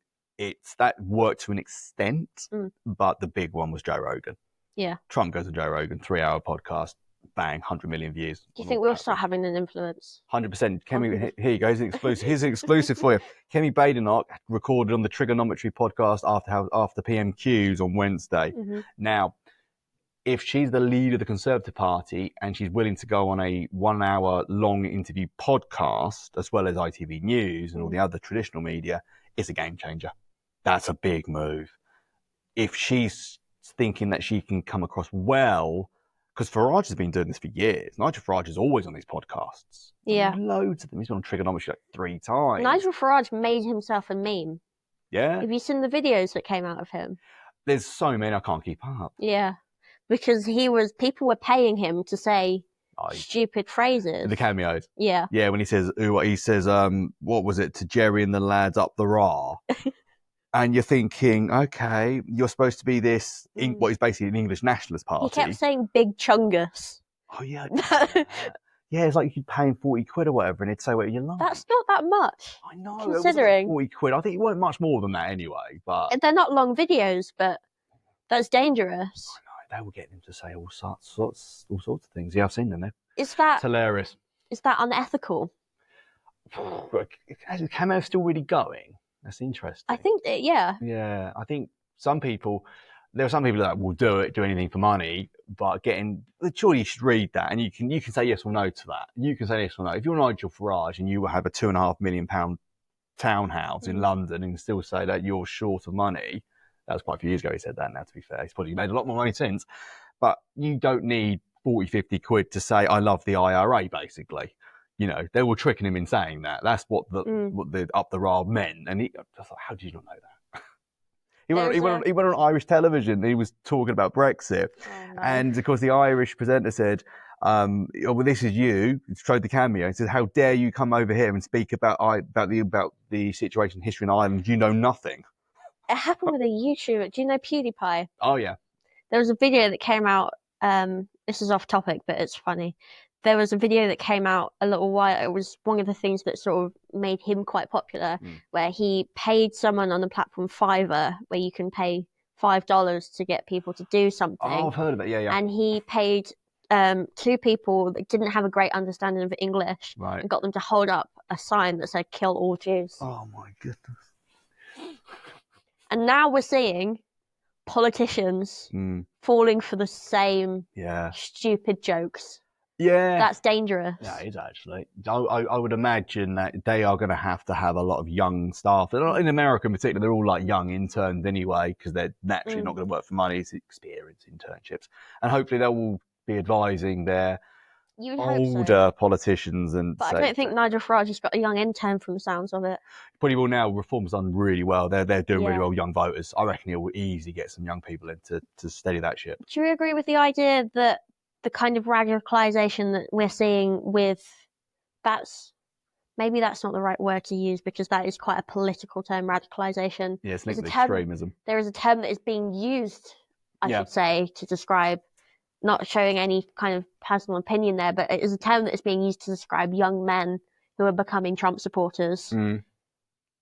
That worked to an extent, but the big one was Joe Rogan. Yeah. Trump goes to Joe Rogan, 3-hour podcast. Bang, 100 million views. Do you think we'll start having an influence? 100%. Kemi, here you go. Here's an exclusive for you. Kemi Badenoch recorded on the Trigonometry podcast after PMQs on Wednesday. Now, if she's the leader of the Conservative Party and she's willing to go on a 1 hour long interview podcast, as well as ITV News and all the other traditional media, it's a game changer. That's a big move. If she's thinking that she can come across well, because Farage has been doing this for years. Nigel Farage is always on these podcasts. Yeah. Loads of them. He's been on Trigonometry like 3 times. Nigel Farage made himself a meme. Yeah. Have you seen the videos that came out of him? There's so many I can't keep up. Yeah. Because people were paying him to say stupid phrases. The cameos. Yeah. Yeah, when he says, what was it, to Jerry and the lads up the Ra? And you're thinking, okay, you're supposed to be this, what is basically an English nationalist party. He kept saying Big Chungus. Oh, yeah. Yeah, it's like you'd pay him 40 quid or whatever, and he'd say what you like. That's not that much. I know. Considering. It wasn't 40 quid. I think it weren't much more than that anyway. But they're not long videos, but that's dangerous. I know. They were getting him to say all sorts of things. Yeah, I've seen them. It's hilarious. Is that unethical? Is the cameo still really going? That's interesting. I think, yeah. Yeah, I think there are some people that will do anything for money, but surely you should read that and you can say yes or no to that. You can say yes or no. If you're Nigel Farage and you have a £2.5 million townhouse in London and still say that you're short of money, that was quite a few years ago he said that now, to be fair. He's probably made a lot more money since. But you don't need 40, 50 quid to say, I love the IRA, basically. You know, they were tricking him in saying that. That's what the up the Ra meant. And I was like, how did you not know that? He went on Irish television. He was talking about Brexit. Oh, no. And, of course, the Irish presenter said, well, this is you. He showed the cameo. He said, how dare you come over here and speak about the situation in history in Ireland? You know nothing. It happened with a YouTuber. Do you know PewDiePie? Oh, yeah. There was a video that came out. This is off topic, but it's funny. There was a video that came out a little while. It was one of the things that sort of made him quite popular, where he paid someone on the platform Fiverr, where you can pay $5 to get people to do something. Oh, I've heard of it. Yeah, yeah. And he paid 2 people that didn't have a great understanding of English, and got them to hold up a sign that said "Kill all Jews." Oh my goodness! And now we're seeing politicians falling for the same stupid jokes. Yeah. That's dangerous. Yeah, it is actually. I would imagine that they are going to have a lot of young staff. In America in particular, they're all like young interns anyway, because they're naturally not going to work for money. It's experience internships. And hopefully they will be advising their older politicians. But I don't think Nigel Farage has got a young intern from the sounds of it. Probably will now. Reform's done really well. They're doing really well with young voters. I reckon he'll easily get some young people in to steady that ship. Do you agree with the idea that the kind of radicalisation that we're seeing maybe that's not the right word to use, because that is quite a political term, radicalisation. Yeah, it's linked with extremism. There is a term that is being used, I should say, to describe, not showing any kind of personal opinion there, but it is a term that is being used to describe young men who are becoming Trump supporters.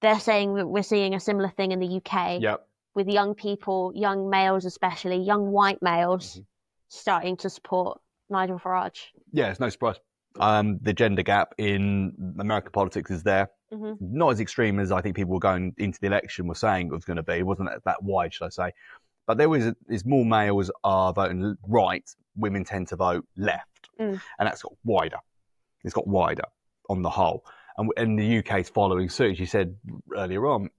They're saying that we're seeing a similar thing in the UK with young people, young males especially, young white males, starting to support Nigel Farage. Yeah, it's no surprise. The gender gap in American politics is there. Not as extreme as I think people were going into the election were saying it was going to be. It wasn't that wide, should I say. But there is more males are voting right, women tend to vote left. And that's got wider. It's got wider on the whole. And the UK is following suit, as you said earlier on,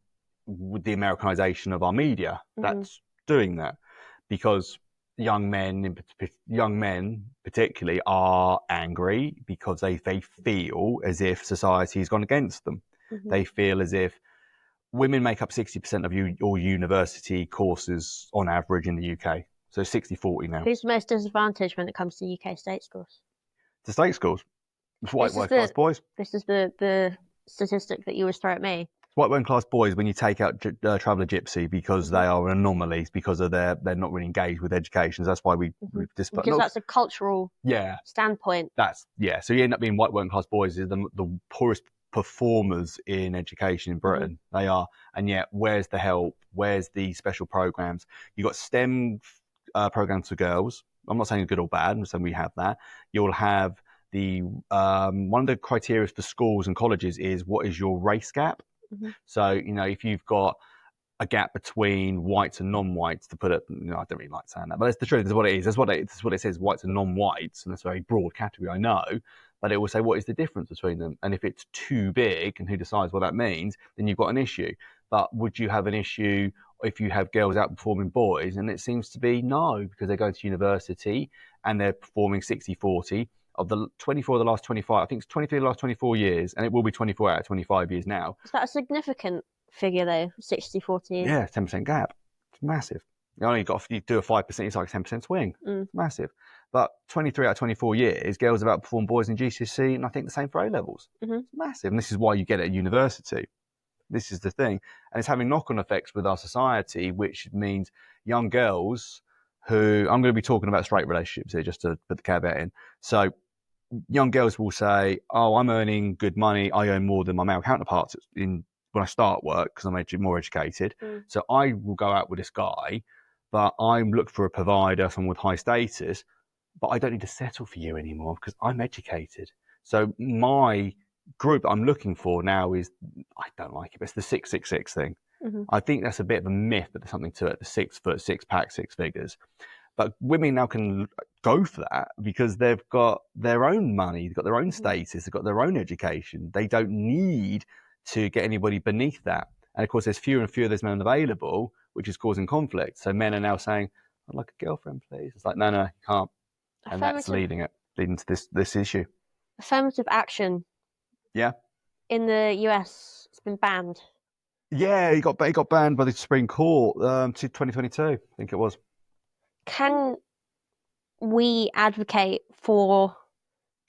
with the Americanisation of our media. That's doing that. Because young men particularly are angry because they feel as if society has gone against them. They feel as if women make up 60% of your university courses on average in the UK. So 60-40 now. Who's most disadvantaged when it comes to UK state schools? The state schools? White working-class boys. This is the statistic that you always throw at me. White working-class boys, when you take out Traveller Gypsy, because they are anomalies, because of they're not really engaged with education. So that's why we've because that's a cultural standpoint. So you end up being white working-class boys is the poorest performers in education in Britain. They are, and yet where's the help? Where's the special programs? You've got STEM programs for girls. I'm not saying good or bad. I'm saying we have that. You'll have the one of the criteria for schools and colleges is what is your race gap. So, if you've got a gap between whites and non-whites, to put it, I don't really like saying that, but that's the truth. That's what it is. That's what it says, whites and non-whites, and that's a very broad category, I know, but it will say what is the difference between them, and if it's too big, and who decides what that means, then you've got an issue. But would you have an issue if you have girls outperforming boys? And it seems to be no, because they're going to university and they're performing 60-40. Of the 24 of the last 25, I think it's 23 of the last 24 years, and it will be 24 out of 25 years now. Is that a significant figure though? 60-40? Yeah, 10% gap. It's massive. You do a 5%, it's like a 10% swing. It's massive. But 23 out of 24 years, girls have outperformed boys in GCSE, and I think the same for A levels. It's massive, and this is why you get it at university. This is the thing, and it's having knock-on effects with our society, which means young girls who, I'm going to be talking about straight relationships here, just to put the caveat in. So young girls will say, oh, I'm earning good money, I earn more than my male counterparts when I start work because I'm more educated. So I will go out with this guy, but I'm looking for a provider, someone with high status, but I don't need to settle for you anymore because I'm educated. So my group I'm looking for now is, I don't like it, but it's the 666 thing. I think that's a bit of a myth, but there's something to it. The 6 foot, 6 pack, 6 figures. But women now can go for that because they've got their own money, they've got their own status, they've got their own education. They don't need to get anybody beneath that. And of course, there's fewer and fewer of those men available, which is causing conflict. So men are now saying, I'd like a girlfriend, please. It's like, no, you can't. And that's leading to this issue. Affirmative action. Yeah. In the US, it's been banned. Yeah, he got banned by the Supreme Court to 2022, I think it was. Can we advocate for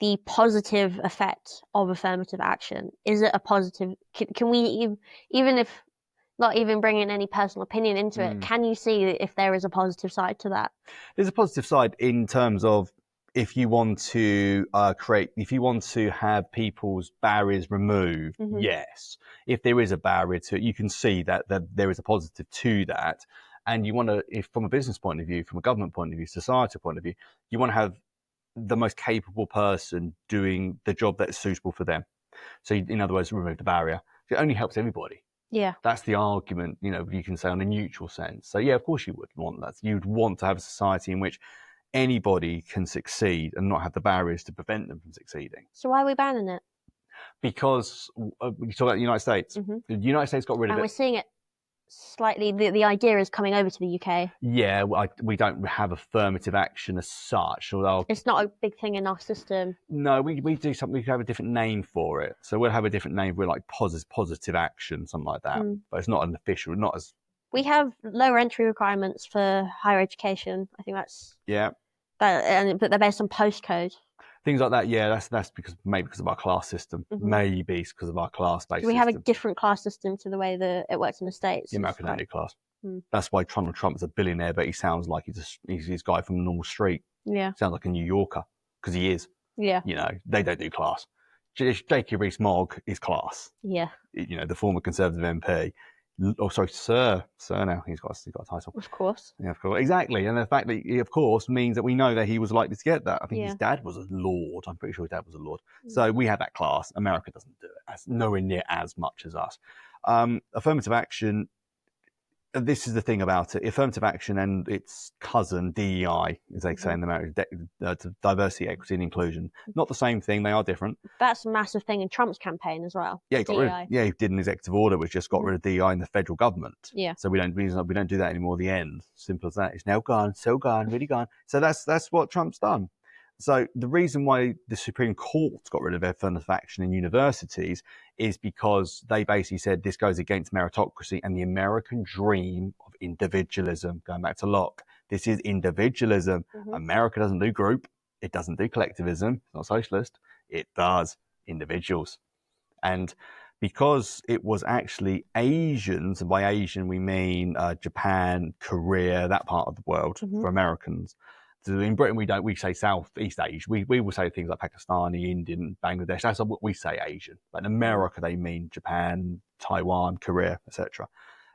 the positive effect of affirmative action? Is it a positive? Can we, even if not even bringing any personal opinion into it, can you see if there is a positive side to that? There's a positive side in terms of if you want to have people's barriers removed, yes. If there is a barrier to it, you can see that there is a positive to that. And you want to, if from a business point of view, from a government point of view, societal point of view, you want to have the most capable person doing the job that's suitable for them. So in other words, remove the barrier. It only helps everybody. Yeah. That's the argument, you can say on a neutral sense. So yeah, of course you would want that. You'd want to have a society in which anybody can succeed and not have the barriers to prevent them from succeeding. So why are we banning it? Because you talk about the United States. The United States got rid of it. And we're seeing it slightly, the idea is coming over to the UK. Yeah, we don't have affirmative action as such. Although it's not a big thing in our system. No, we do something. We have a different name for it. So we'll have a different name. We're like positive action, something like that. But it's not an official, not as. We have lower entry requirements for higher education. I think that's but they're based on postcode. Things like that, yeah, that's because of our class system. Maybe it's because of our class-based we have a different class system to the way that it works in the States. The American only class. That's why Donald Trump's a billionaire, but he sounds like he's this guy from a normal street. Yeah. Sounds like a New Yorker, because he is. Yeah. They don't do class. J.K. Rees-Mogg is class. Yeah. The former Conservative MP. Oh, sorry, Sir now. He's got a title. Of course. Yeah, of course. Exactly. And the fact that he, of course, means that we know that he was likely to get that. I think his dad was a lord. I'm pretty sure his dad was a lord. So we have that class. America doesn't do it. That's nowhere near as much as us. Affirmative action, this is the thing about it. Affirmative action and its cousin, DEI, as they say in America, diversity, equity and inclusion. Not the same thing. They are different. That's a massive thing in Trump's campaign as well. Yeah, he did an executive order which just got rid of DEI in the federal government. Yeah. So we don't do that anymore. The end. Simple as that. It's now gone, so gone, really gone. So that's what Trump's done. So the reason why the Supreme Court got rid of affirmative action in universities is because they basically said this goes against meritocracy and the American dream of individualism. Going back to Locke, this is individualism. America doesn't do group. It doesn't do collectivism. It's not socialist. It does individuals. And because it was actually Asians, and by Asian we mean Japan, Korea, that part of the world for Americans. So in Britain, we say Southeast Asia. We will say things like Pakistani, Indian, Bangladesh. That's what we say Asian. But in America, they mean Japan, Taiwan, Korea, etc.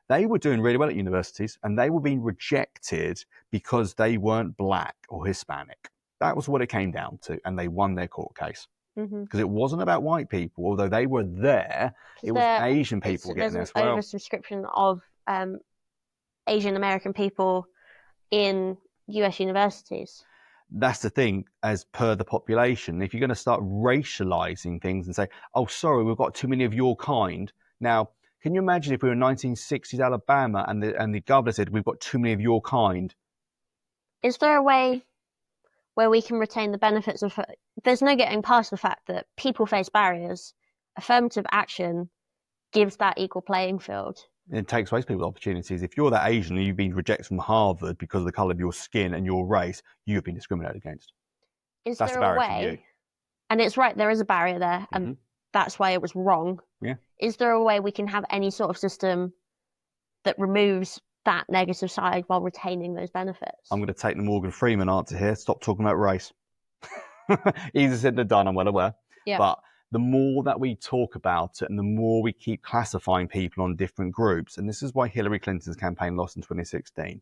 They were doing really well at universities and they were being rejected because they weren't black or Hispanic. That was what it came down to. And they won their court case. Because it wasn't about white people, although they were there. It was Asian people getting there as well. There's an oversubscription of Asian American people in US universities. That's the thing, as per the population. If you're going to start racializing things and say, oh, sorry, we've got too many of your kind. Now, can you imagine if we were in 1960s Alabama and the governor said, we've got too many of your kind? Is there a way where we can retain the benefits of... There's no getting past the fact that people face barriers. Affirmative action gives that equal playing field. It takes away people's opportunities. If you're that Asian and you've been rejected from Harvard because of the colour of your skin and your race, you've been discriminated against. Is That's there the a barrier for way? you. And it's right, there is a barrier there, and that's why it was wrong. Yeah. Is there a way we can have any sort of system that removes that negative side while retaining those benefits? I'm going to take the Morgan Freeman answer here. Stop talking about race. Easier said than done, I'm well aware. Yeah. But the more that we talk about it and the more we keep classifying people on different groups, and this is why Hillary Clinton's campaign lost in 2016.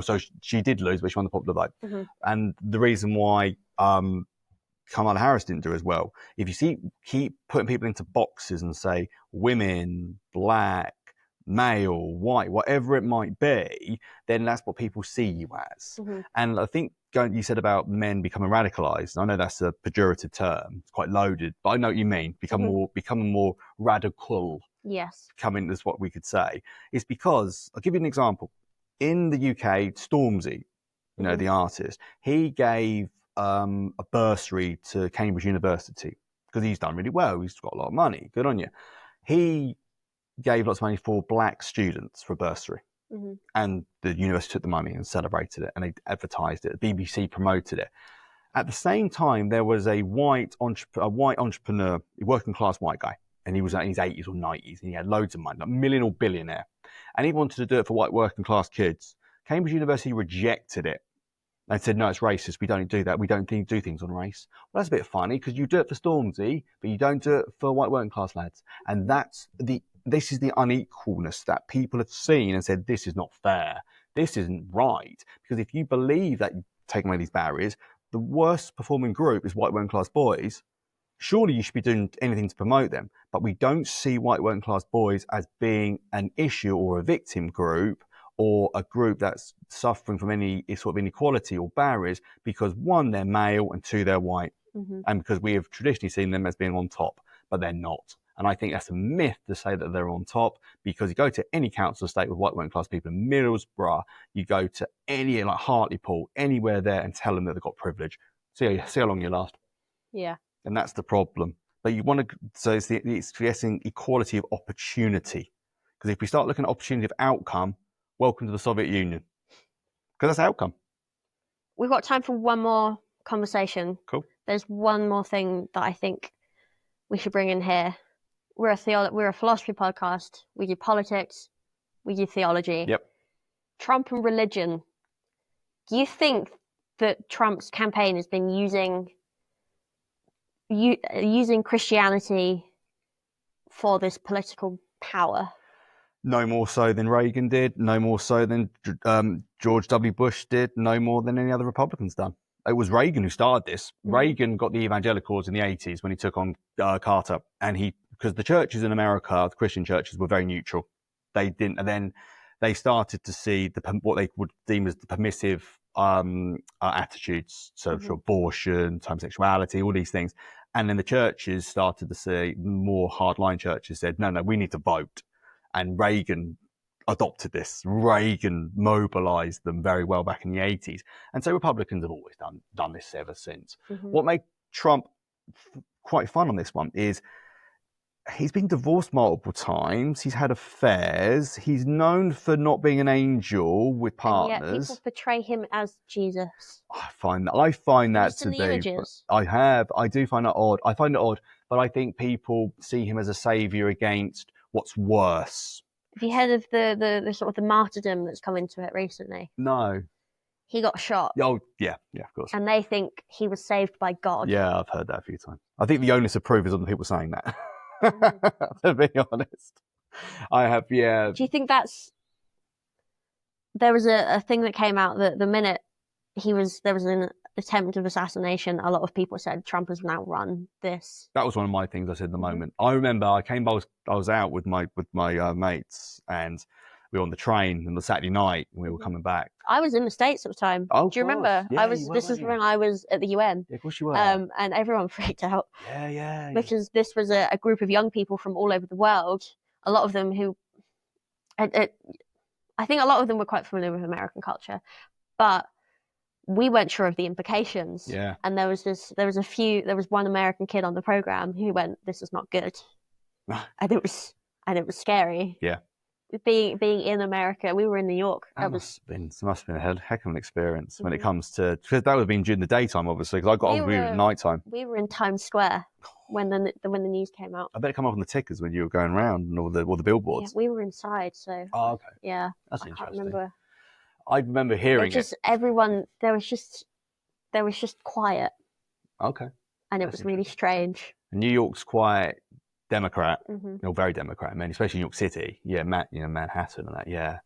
So she did lose, but she won the popular vote. And the reason why Kamala Harris didn't do as well, if you keep putting people into boxes and say women, black, male, white, whatever it might be, then that's what people see you as. And I think you said about men becoming radicalized. I know that's a pejorative term; it's quite loaded, but I know what you mean. Becoming more radical. Yes. Coming is what we could say. It's because I'll give you an example. In the UK, Stormzy, the artist, he gave a bursary to Cambridge University because he's done really well. He's got a lot of money. Good on you. He gave lots of money for black students for a bursary. And the university took the money and celebrated it, and they advertised it. The BBC promoted it. At the same time, there was a white entrepreneur, a working class white guy, and he was in his 80s or 90s, and he had loads of money, like million or billionaire. And he wanted to do it for white working class kids. Cambridge University rejected it. They said, no, it's racist. We don't do that. We don't do things on race. Well, that's a bit funny because you do it for Stormzy, but you don't do it for white working class lads. And this is the unequalness that people have seen and said, this is not fair. This isn't right. Because if you believe that you're taking away these barriers, the worst performing group is white working class boys. Surely you should be doing anything to promote them. But we don't see white working class boys as being an issue or a victim group or a group that's suffering from any sort of inequality or barriers because one, they're male, and two, they're white. And because we have traditionally seen them as being on top, but they're not. And I think that's a myth to say that they're on top, because you go to any council estate with white working class people in Middlesbrough, you go to any, like Hartlepool, anywhere there, and tell them that they've got privilege. See how long you last. Yeah. And that's the problem. But you want to, so it's creating equality of opportunity. Because if we start looking at opportunity of outcome, welcome to the Soviet Union. Because that's outcome. We've got time for one more conversation. Cool. There's one more thing that I think we should bring in here. We're a philosophy podcast. We do politics. We do theology. Yep. Trump and religion. Do you think that Trump's campaign has been using Christianity for this political power? No more so than Reagan did. No more so than George W. Bush did. No more than any other Republicans done. It was Reagan who started this. Reagan got the evangelicals in the 80s when he took on Carter, and because the churches in America, the Christian churches, were very neutral. They didn't, and then they started to see what they would deem as the permissive attitudes, so for abortion, homosexuality, all these things. And then the churches started to see, more hardline churches said, no, we need to vote. And Reagan adopted this. Reagan mobilized them very well back in the 80s. And so Republicans have always done this ever since. What made Trump quite fun on this one is he's been divorced multiple times. He's had affairs. He's known for not being an angel with partners. And yet people portray him as Jesus. I find that to be. I do find that odd. I find it odd, but I think people see him as a savior against what's worse. Have you heard of the sort of the martyrdom that's come into it recently? No. He got shot. Oh, yeah, of course. And they think he was saved by God. Yeah, I've heard that a few times. I think the onus of proof is on the people saying that. To be honest. I have, yeah. Do you think there was a thing that came out that the minute there was an attempt of assassination, a lot of people said Trump has now run this. That was one of my things I said at the moment. I remember I was out with my mates, and we were on the train on the Saturday night and we were coming back. I was in the States at the time. Oh, do you of course. remember? Yeah, This you were, is weren't you? when I was at the UN. Yeah, of course you were. And everyone freaked out. Yeah. Because this was a group of young people from all over the world. A lot of them who, I think a lot of them were quite familiar with American culture, but we weren't sure of the implications. Yeah. And there was one American kid on the program who went, "This is not good," and it was scary. Yeah. Being in America, we were in New York. Must have been a heck of an experience when it comes to, because that would have been during the daytime, obviously, because I got off at night time. We were in Times Square when the news came out. I bet it come up on the tickers when you were going around and all the billboards. Yeah, we were inside, so. Oh, okay. Yeah, that's interesting. I I remember hearing it. Everyone there was just quiet. Okay. And it was really strange. New York's quite Democrat, very Democrat. I mean, especially New York City. Yeah, Manhattan and that. Yeah,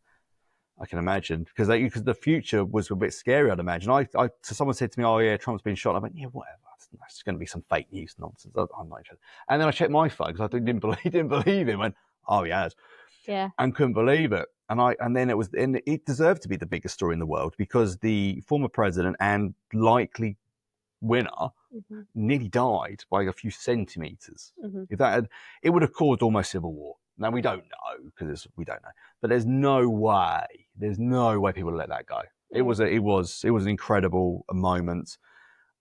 I can imagine because the future was a bit scary. I'd imagine. So someone said to me, "Oh yeah, Trump's been shot." I went, "Yeah, whatever. That's going to be some fake news nonsense. I'm not interested." And then I checked my phone because I didn't believe it. Went, "Oh, he has." Yeah. And couldn't believe it. And then it deserved to be the biggest story in the world because the former president and likely winner nearly died by a few centimeters. If it would have caused almost civil war. Now we don't know because we don't know, but there's no way people would let that go. It was an incredible moment,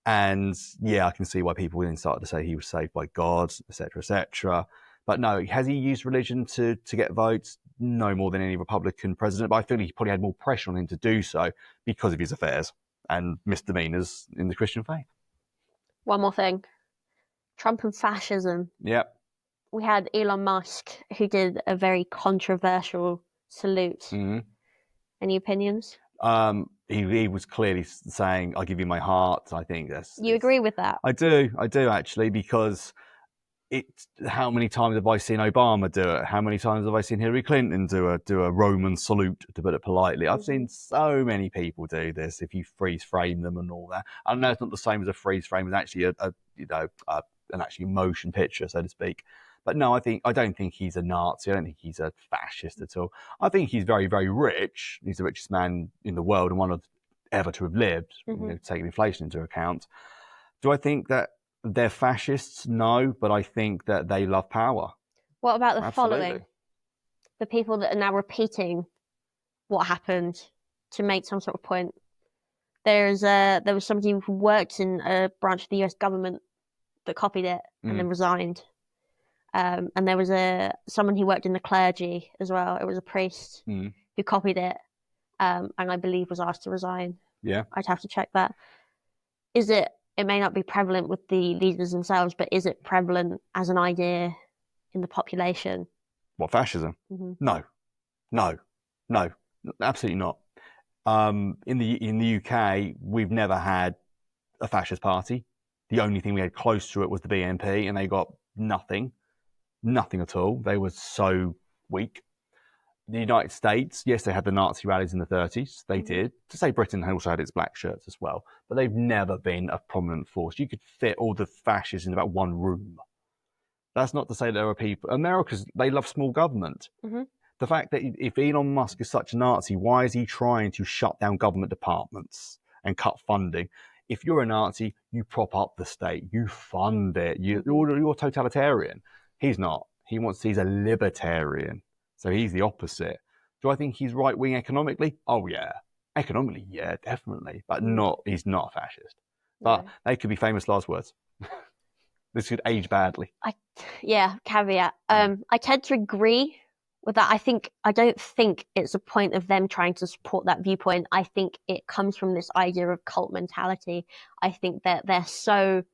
and yeah, I can see why people then started to say he was saved by God, etc., etc. But no, has he used religion to get votes? No more than any Republican president, but I feel he probably had more pressure on him to do so because of his affairs and misdemeanors in the Christian faith. One more thing. Trump and fascism. Yep. We had Elon Musk, who did a very controversial salute. Any opinions? He was clearly saying, "I'll give you my heart." I think You agree with that? I do actually, because how many times have I seen Obama do it? How many times have I seen Hillary Clinton do a Roman salute, to put it politely? I've seen so many people do this. If you freeze frame them and all that, I know it's not the same as a freeze frame. It's actually an actually motion picture, so to speak. But no, I don't think he's a Nazi. I don't think he's a fascist at all. I think he's very, very rich. He's the richest man in the world and one of ever to have lived, taking inflation into account. Do I think that they're fascists? No, but I think that they love power. What about the following? The people that are now repeating what happened to make some sort of point. There was somebody who worked in a branch of the US government that copied it and then resigned. And there was someone who worked in the clergy as well. It was a priest who copied it, and I believe was asked to resign. Yeah, I'd have to check that. It may not be prevalent with the leaders themselves, but is it prevalent as an idea in the population? What, fascism? No, absolutely not. In the UK, we've never had a fascist party. The only thing we had close to it was the BNP, and they got nothing at all. They were so weak. The United States, yes, they had the Nazi rallies in the 30s. They did. To say Britain also had its black shirts as well, but they've never been a prominent force. You could fit all the fascists in about one room. That's not to say there are people. Americans, they love small government. The fact that if Elon Musk is such a Nazi, why is he trying to shut down government departments and cut funding? If you're a Nazi, you prop up the state, you fund it, you're totalitarian. He's not. He's a libertarian. So he's the opposite. Do I think he's right-wing economically? Oh, yeah. Economically, yeah, definitely. But he's not a fascist. But they could be famous last words. This could age badly. Caveat. I tend to agree with that. I don't think it's a point of them trying to support that viewpoint. I think it comes from this idea of cult mentality. I think that they're so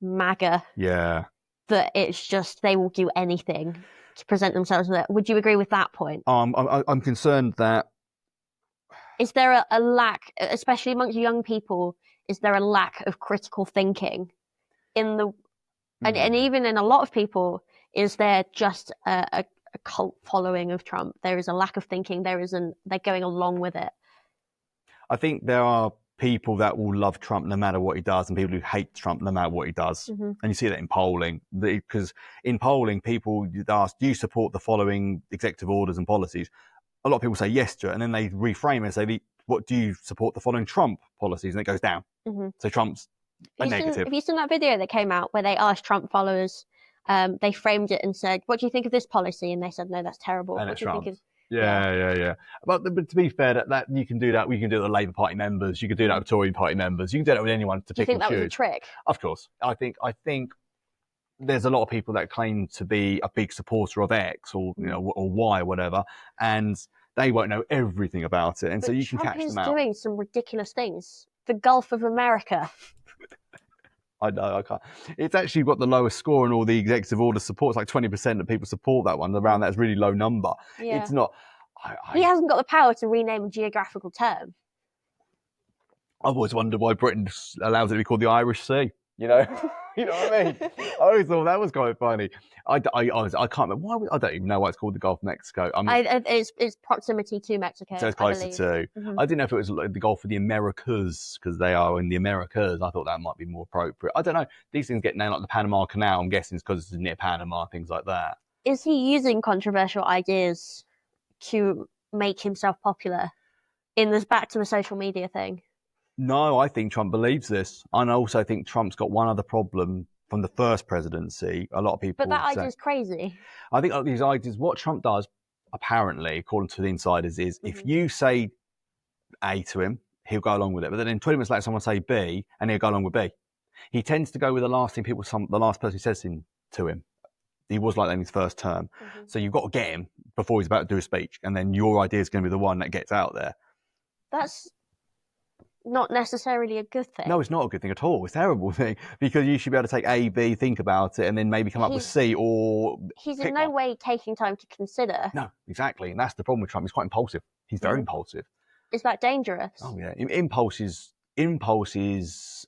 MAGA. Yeah. That it's just they will do anything to present themselves with it. Would you agree with that point? I'm concerned that... Is there a lack, especially amongst young people, is there a lack of critical thinking in the... And even in a lot of people, is there just a cult following of Trump? There is a lack of thinking. They're going along with it. I think there are people that will love Trump no matter what he does, and people who hate Trump no matter what he does. And you see that in polling, because in polling, people ask, do you support the following executive orders and policies? a lot of people say yes to it, and then they reframe it and say, what do you support the following Trump policies? And it goes down. So Trump's a negative. Have you seen that video that came out where they asked Trump followers, they framed it and said, what do you think of this policy? And they said, no, that's terrible. And What it's do you Trump. think of... Yeah. But to be fair, that you can do that. We can do it with Labour Party members. You can do that with Tory Party members. You can do that with anyone to Do you pick and think that was a choose. trick? Of course. I think there's a lot of people that claim to be a big supporter of X or or Y, whatever, and they won't know everything about it, and so you can catch them out. Trump is doing some ridiculous things. The Gulf of America. I know, I can't. It's actually got the lowest score in all the executive order support. It's like 20% of people support that one. Around that's a really low number. Yeah. It's not. He hasn't got the power to rename a geographical term. I've always wondered why Britain allows it to be called the Irish Sea. You know what I mean? I always thought that was quite funny. I can't remember why. I don't even know why it's called the Gulf of Mexico. It's proximity to Mexico. So it's closer to. I didn't know if it was like the Gulf of the Americas because they are in the Americas. I thought that might be more appropriate. I don't know. These things get named like the Panama Canal. I'm guessing it's because it's near Panama, things like that. Is he using controversial ideas to make himself popular? In this back to the social media thing. No, I think Trump believes this. And I also think Trump's got one other problem from the first presidency. A lot of people. But that idea is crazy. I think these ideas, what Trump does, apparently, according to the insiders, is if you say A to him, he'll go along with it. But then 20 minutes later, someone say B, and he'll go along with B. He tends to go with the last thing the last person who says to him. He was like that in his first term. So you've got to get him before he's about to do a speech. And then your idea is going to be the one that gets out there. That's not necessarily a good thing. No, it's not a good thing at all. It's a terrible thing because you should be able to take A, B, think about it, and then maybe come up with C or. He's in no way taking time to consider. No, exactly, and that's the problem with Trump. He's quite impulsive. He's very impulsive. Is that dangerous? Oh yeah, impulse is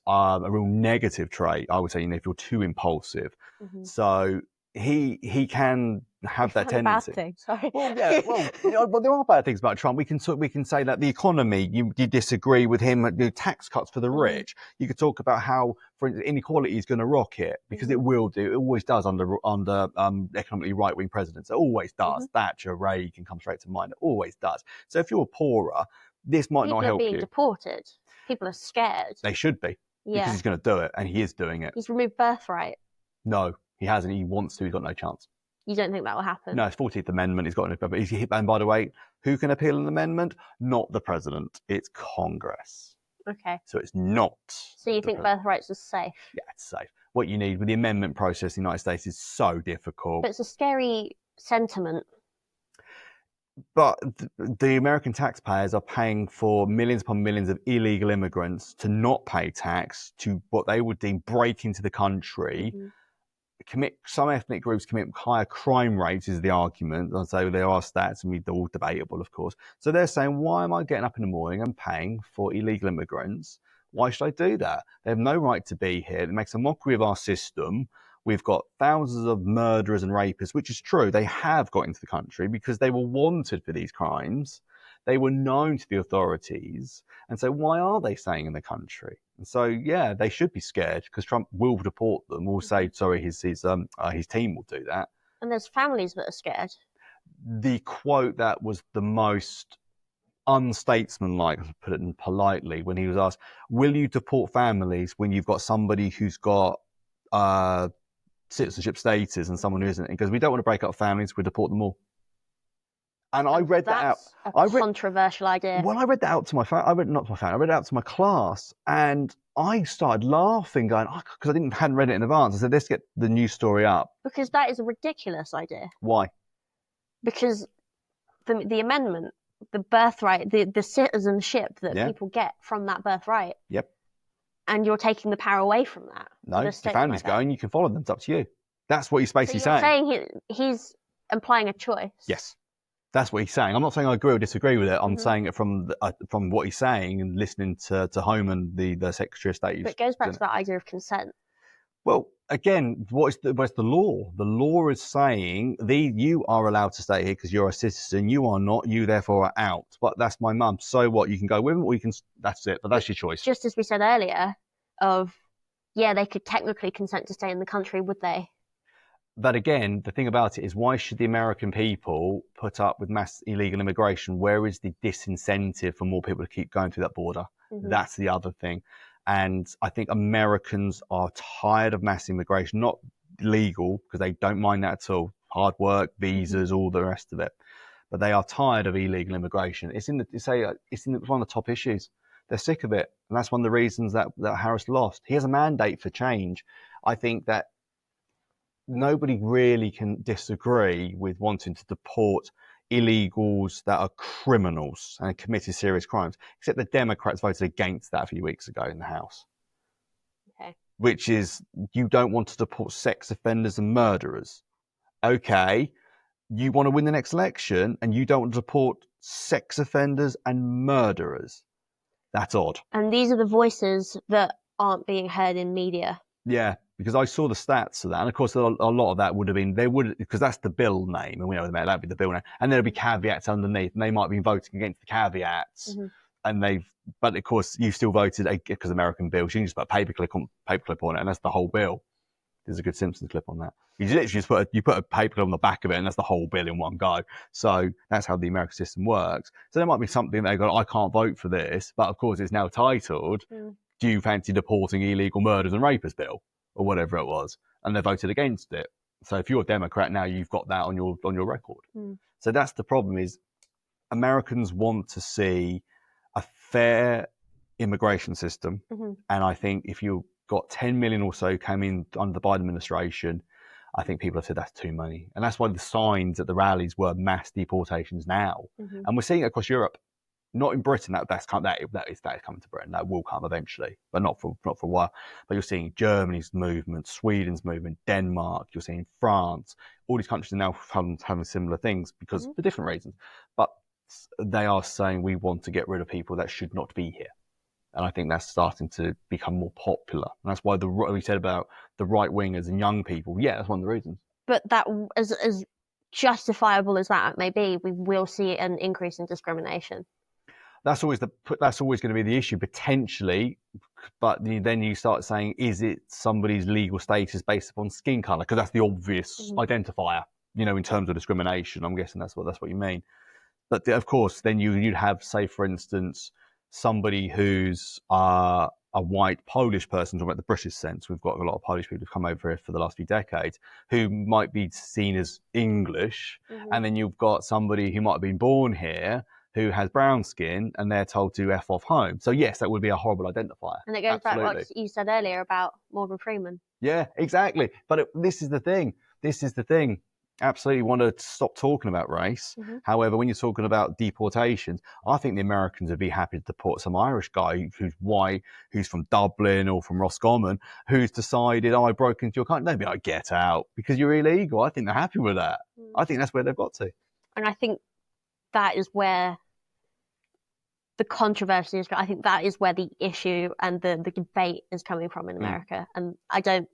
a real negative trait. I would say, if you're too impulsive, so he can have that tendency. Bad thing. Sorry. Well, yeah. Well, there are bad things about Trump. We can say that the economy, you disagree with him. Tax cuts for the rich. You could talk about how, for instance, inequality is going to rocket because it will do. It always does under economically right wing presidents. It always does. Thatcher, Reagan come straight to mind. It always does. So if you're poorer, this might not help you. People are being deported. People are scared. They should be. Yeah. Because he's going to do it, and he is doing it. He's removed birthright. No, he hasn't. He wants to. He's got no chance. You don't think that will happen? No, it's 14th Amendment. He's got no. But and by the way, who can appeal an amendment? Not the president. It's Congress. Okay. So it's not. So you think birthrights are safe? Yeah, it's safe. What you need with the amendment process in the United States is so difficult. But it's a scary sentiment. But the American taxpayers are paying for millions upon millions of illegal immigrants to not pay tax, to what they would deem break into the country. Some ethnic groups commit higher crime rates is the argument. I'd say there are stats, and they're all debatable, of course. So they're saying, why am I getting up in the morning and paying for illegal immigrants? Why should I do that? They have no right to be here. It makes a mockery of our system. We've got thousands of murderers and rapists, which is true. They have got into the country because they were wanted for these crimes. They were known to the authorities. And so why are they staying in the country? And so, yeah, they should be scared because Trump will deport them. Will say, sorry, his team will do that. And there's families that are scared. The quote that was the most unstatesmanlike, to put it politely, when he was asked, will you deport families when you've got somebody who's got citizenship status and someone who isn't? Because we don't want to break up families, we deport them all. And I read that out. That's a controversial idea. Well, I read that out to my family. I read it out to my class, and I started laughing, going, because I hadn't read it in advance. I said, let's get the news story up. Because that is a ridiculous idea. Why? Because the amendment, the birthright, the citizenship that people get from that birthright. Yep. And you're taking the power away from that. No, the family's going, you can follow them. It's up to you. That's what he's basically saying. Saying he's implying a choice. Yes. That's what he's saying. I'm not saying I agree or disagree with it. I'm saying it from what he's saying and listening to Homan, the Secretary of State. But it goes back to that idea of consent. Well, again, what's the law? The law is saying you are allowed to stay here because you're a citizen. You are not. You therefore are out. But that's my mum. So what? You can go with him or you can. That's it. But that's your choice. Just as we said earlier, they could technically consent to stay in the country, would they? But again, the thing about it is, why should the American people put up with mass illegal immigration? Where is the disincentive for more people to keep going through that border? That's the other thing. And I think Americans are tired of mass immigration, not legal, because they don't mind that at all. Hard work, visas, all the rest of it. But they are tired of illegal immigration. It's one of the top issues. They're sick of it. And that's one of the reasons that Harris lost. He has a mandate for change. I think that nobody really can disagree with wanting to deport illegals that are criminals and committed serious crimes, except the Democrats voted against that a few weeks ago in the House. Okay. Which is, you don't want to deport sex offenders and murderers. Okay, you want to win the next election and you don't want to deport sex offenders and murderers. That's odd. And these are the voices that aren't being heard in media. Yeah, because I saw the stats of that, and of course a lot of that would have been, because that's the bill name, and we know that would be the bill name, and there'll be caveats underneath, and they might be voting against the caveats, but of course you still voted, because American bills, you can just put a paperclip on it, and that's the whole bill. There's a good Simpsons clip on that. You literally just put a paperclip on the back of it, and that's the whole bill in one go. So that's how the American system works. So there might be something they go, I can't vote for this, but of course it's now titled, do you fancy deporting illegal murders and rapists bill, or whatever it was, and they voted against it. So if you're a Democrat now, you've got that on your record. So that's the problem, is Americans want to see a fair immigration system, and I think if you got 10 million or so came in under the Biden administration, I think people have said that's too many, and that's why the signs at the rallies were mass deportations now, and we're seeing it across Europe. Not in Britain. That is coming to Britain. That will come eventually, but not for a while. But you're seeing Germany's movement, Sweden's movement, Denmark. You're seeing France. All these countries are now having similar things because for different reasons. But they are saying we want to get rid of people that should not be here, and I think that's starting to become more popular. And that's why we said about the right wingers and young people. Yeah, that's one of the reasons. But that, as justifiable as that may be, we will see an increase in discrimination. That's always going to be the issue, potentially. But then you start saying, is it somebody's legal status based upon skin color? Because that's the obvious identifier, in terms of discrimination. I'm guessing that's what you mean. But of course, then you'd have, say, for instance, somebody who's a white Polish person, talking about the British sense. We've got a lot of Polish people who've come over here for the last few decades who might be seen as English. And then you've got somebody who might have been born here who has brown skin, and they're told to F off home. So yes, that would be a horrible identifier. And it goes back to what you said earlier about Morgan Freeman. Yeah, exactly. But this is the thing. Absolutely want to stop talking about race. However, when you're talking about deportations, I think the Americans would be happy to deport some Irish guy who's white, who's from Dublin or from Roscommon, who's decided, I broke into your country. They'd be like, get out, because you're illegal. I think they're happy with that. I think that's where they've got to. And I think that is where the controversy is. I think that is where the issue and the debate is coming from in America. And I don't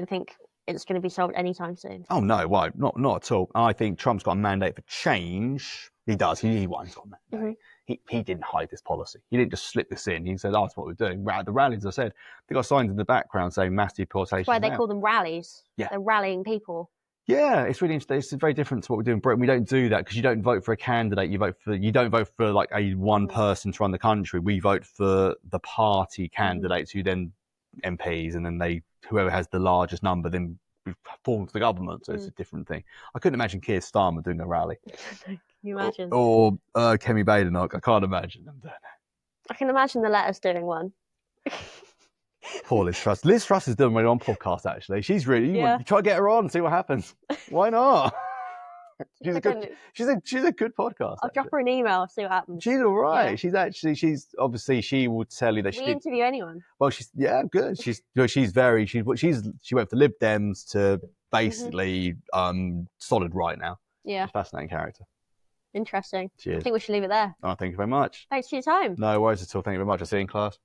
think it's going to be solved anytime soon. Oh no, why? Not at all. I think Trump's got a mandate for change. He does. He's got a mandate. He didn't hide this policy. He didn't just slip this in. He said, that's what we're doing. At the rallies, I said, they got signs in the background saying mass deportation. That's why they call them rallies. Yeah. They're rallying people. Yeah, it's really interesting. It's very different to what we do in Britain. We don't do that because you don't vote for a candidate. You don't vote for like one person to run the country. We vote for the party candidates who then MPs, and then whoever has the largest number then forms the government. So it's a different thing. I couldn't imagine Keir Starmer doing a rally. Can you imagine? Or Kemi Badenoch. I can't imagine them doing that. I can imagine the Letters doing one. Poor Liz Truss. Liz Truss is doing my own podcast, actually. She's really, you try to get her on and see what happens. Why not? She's a good podcast. I'll drop her an email, see what happens. She's all right. Yeah. She's obviously, she would tell you that she didn't interview anyone. Well, good. She went for Lib Dems to basically solid right now. Yeah. She's a fascinating character. Interesting. Cheers. I think we should leave it there. Oh, thank you very much. Thanks for your time. No worries at all. Thank you very much. I'll see you in class.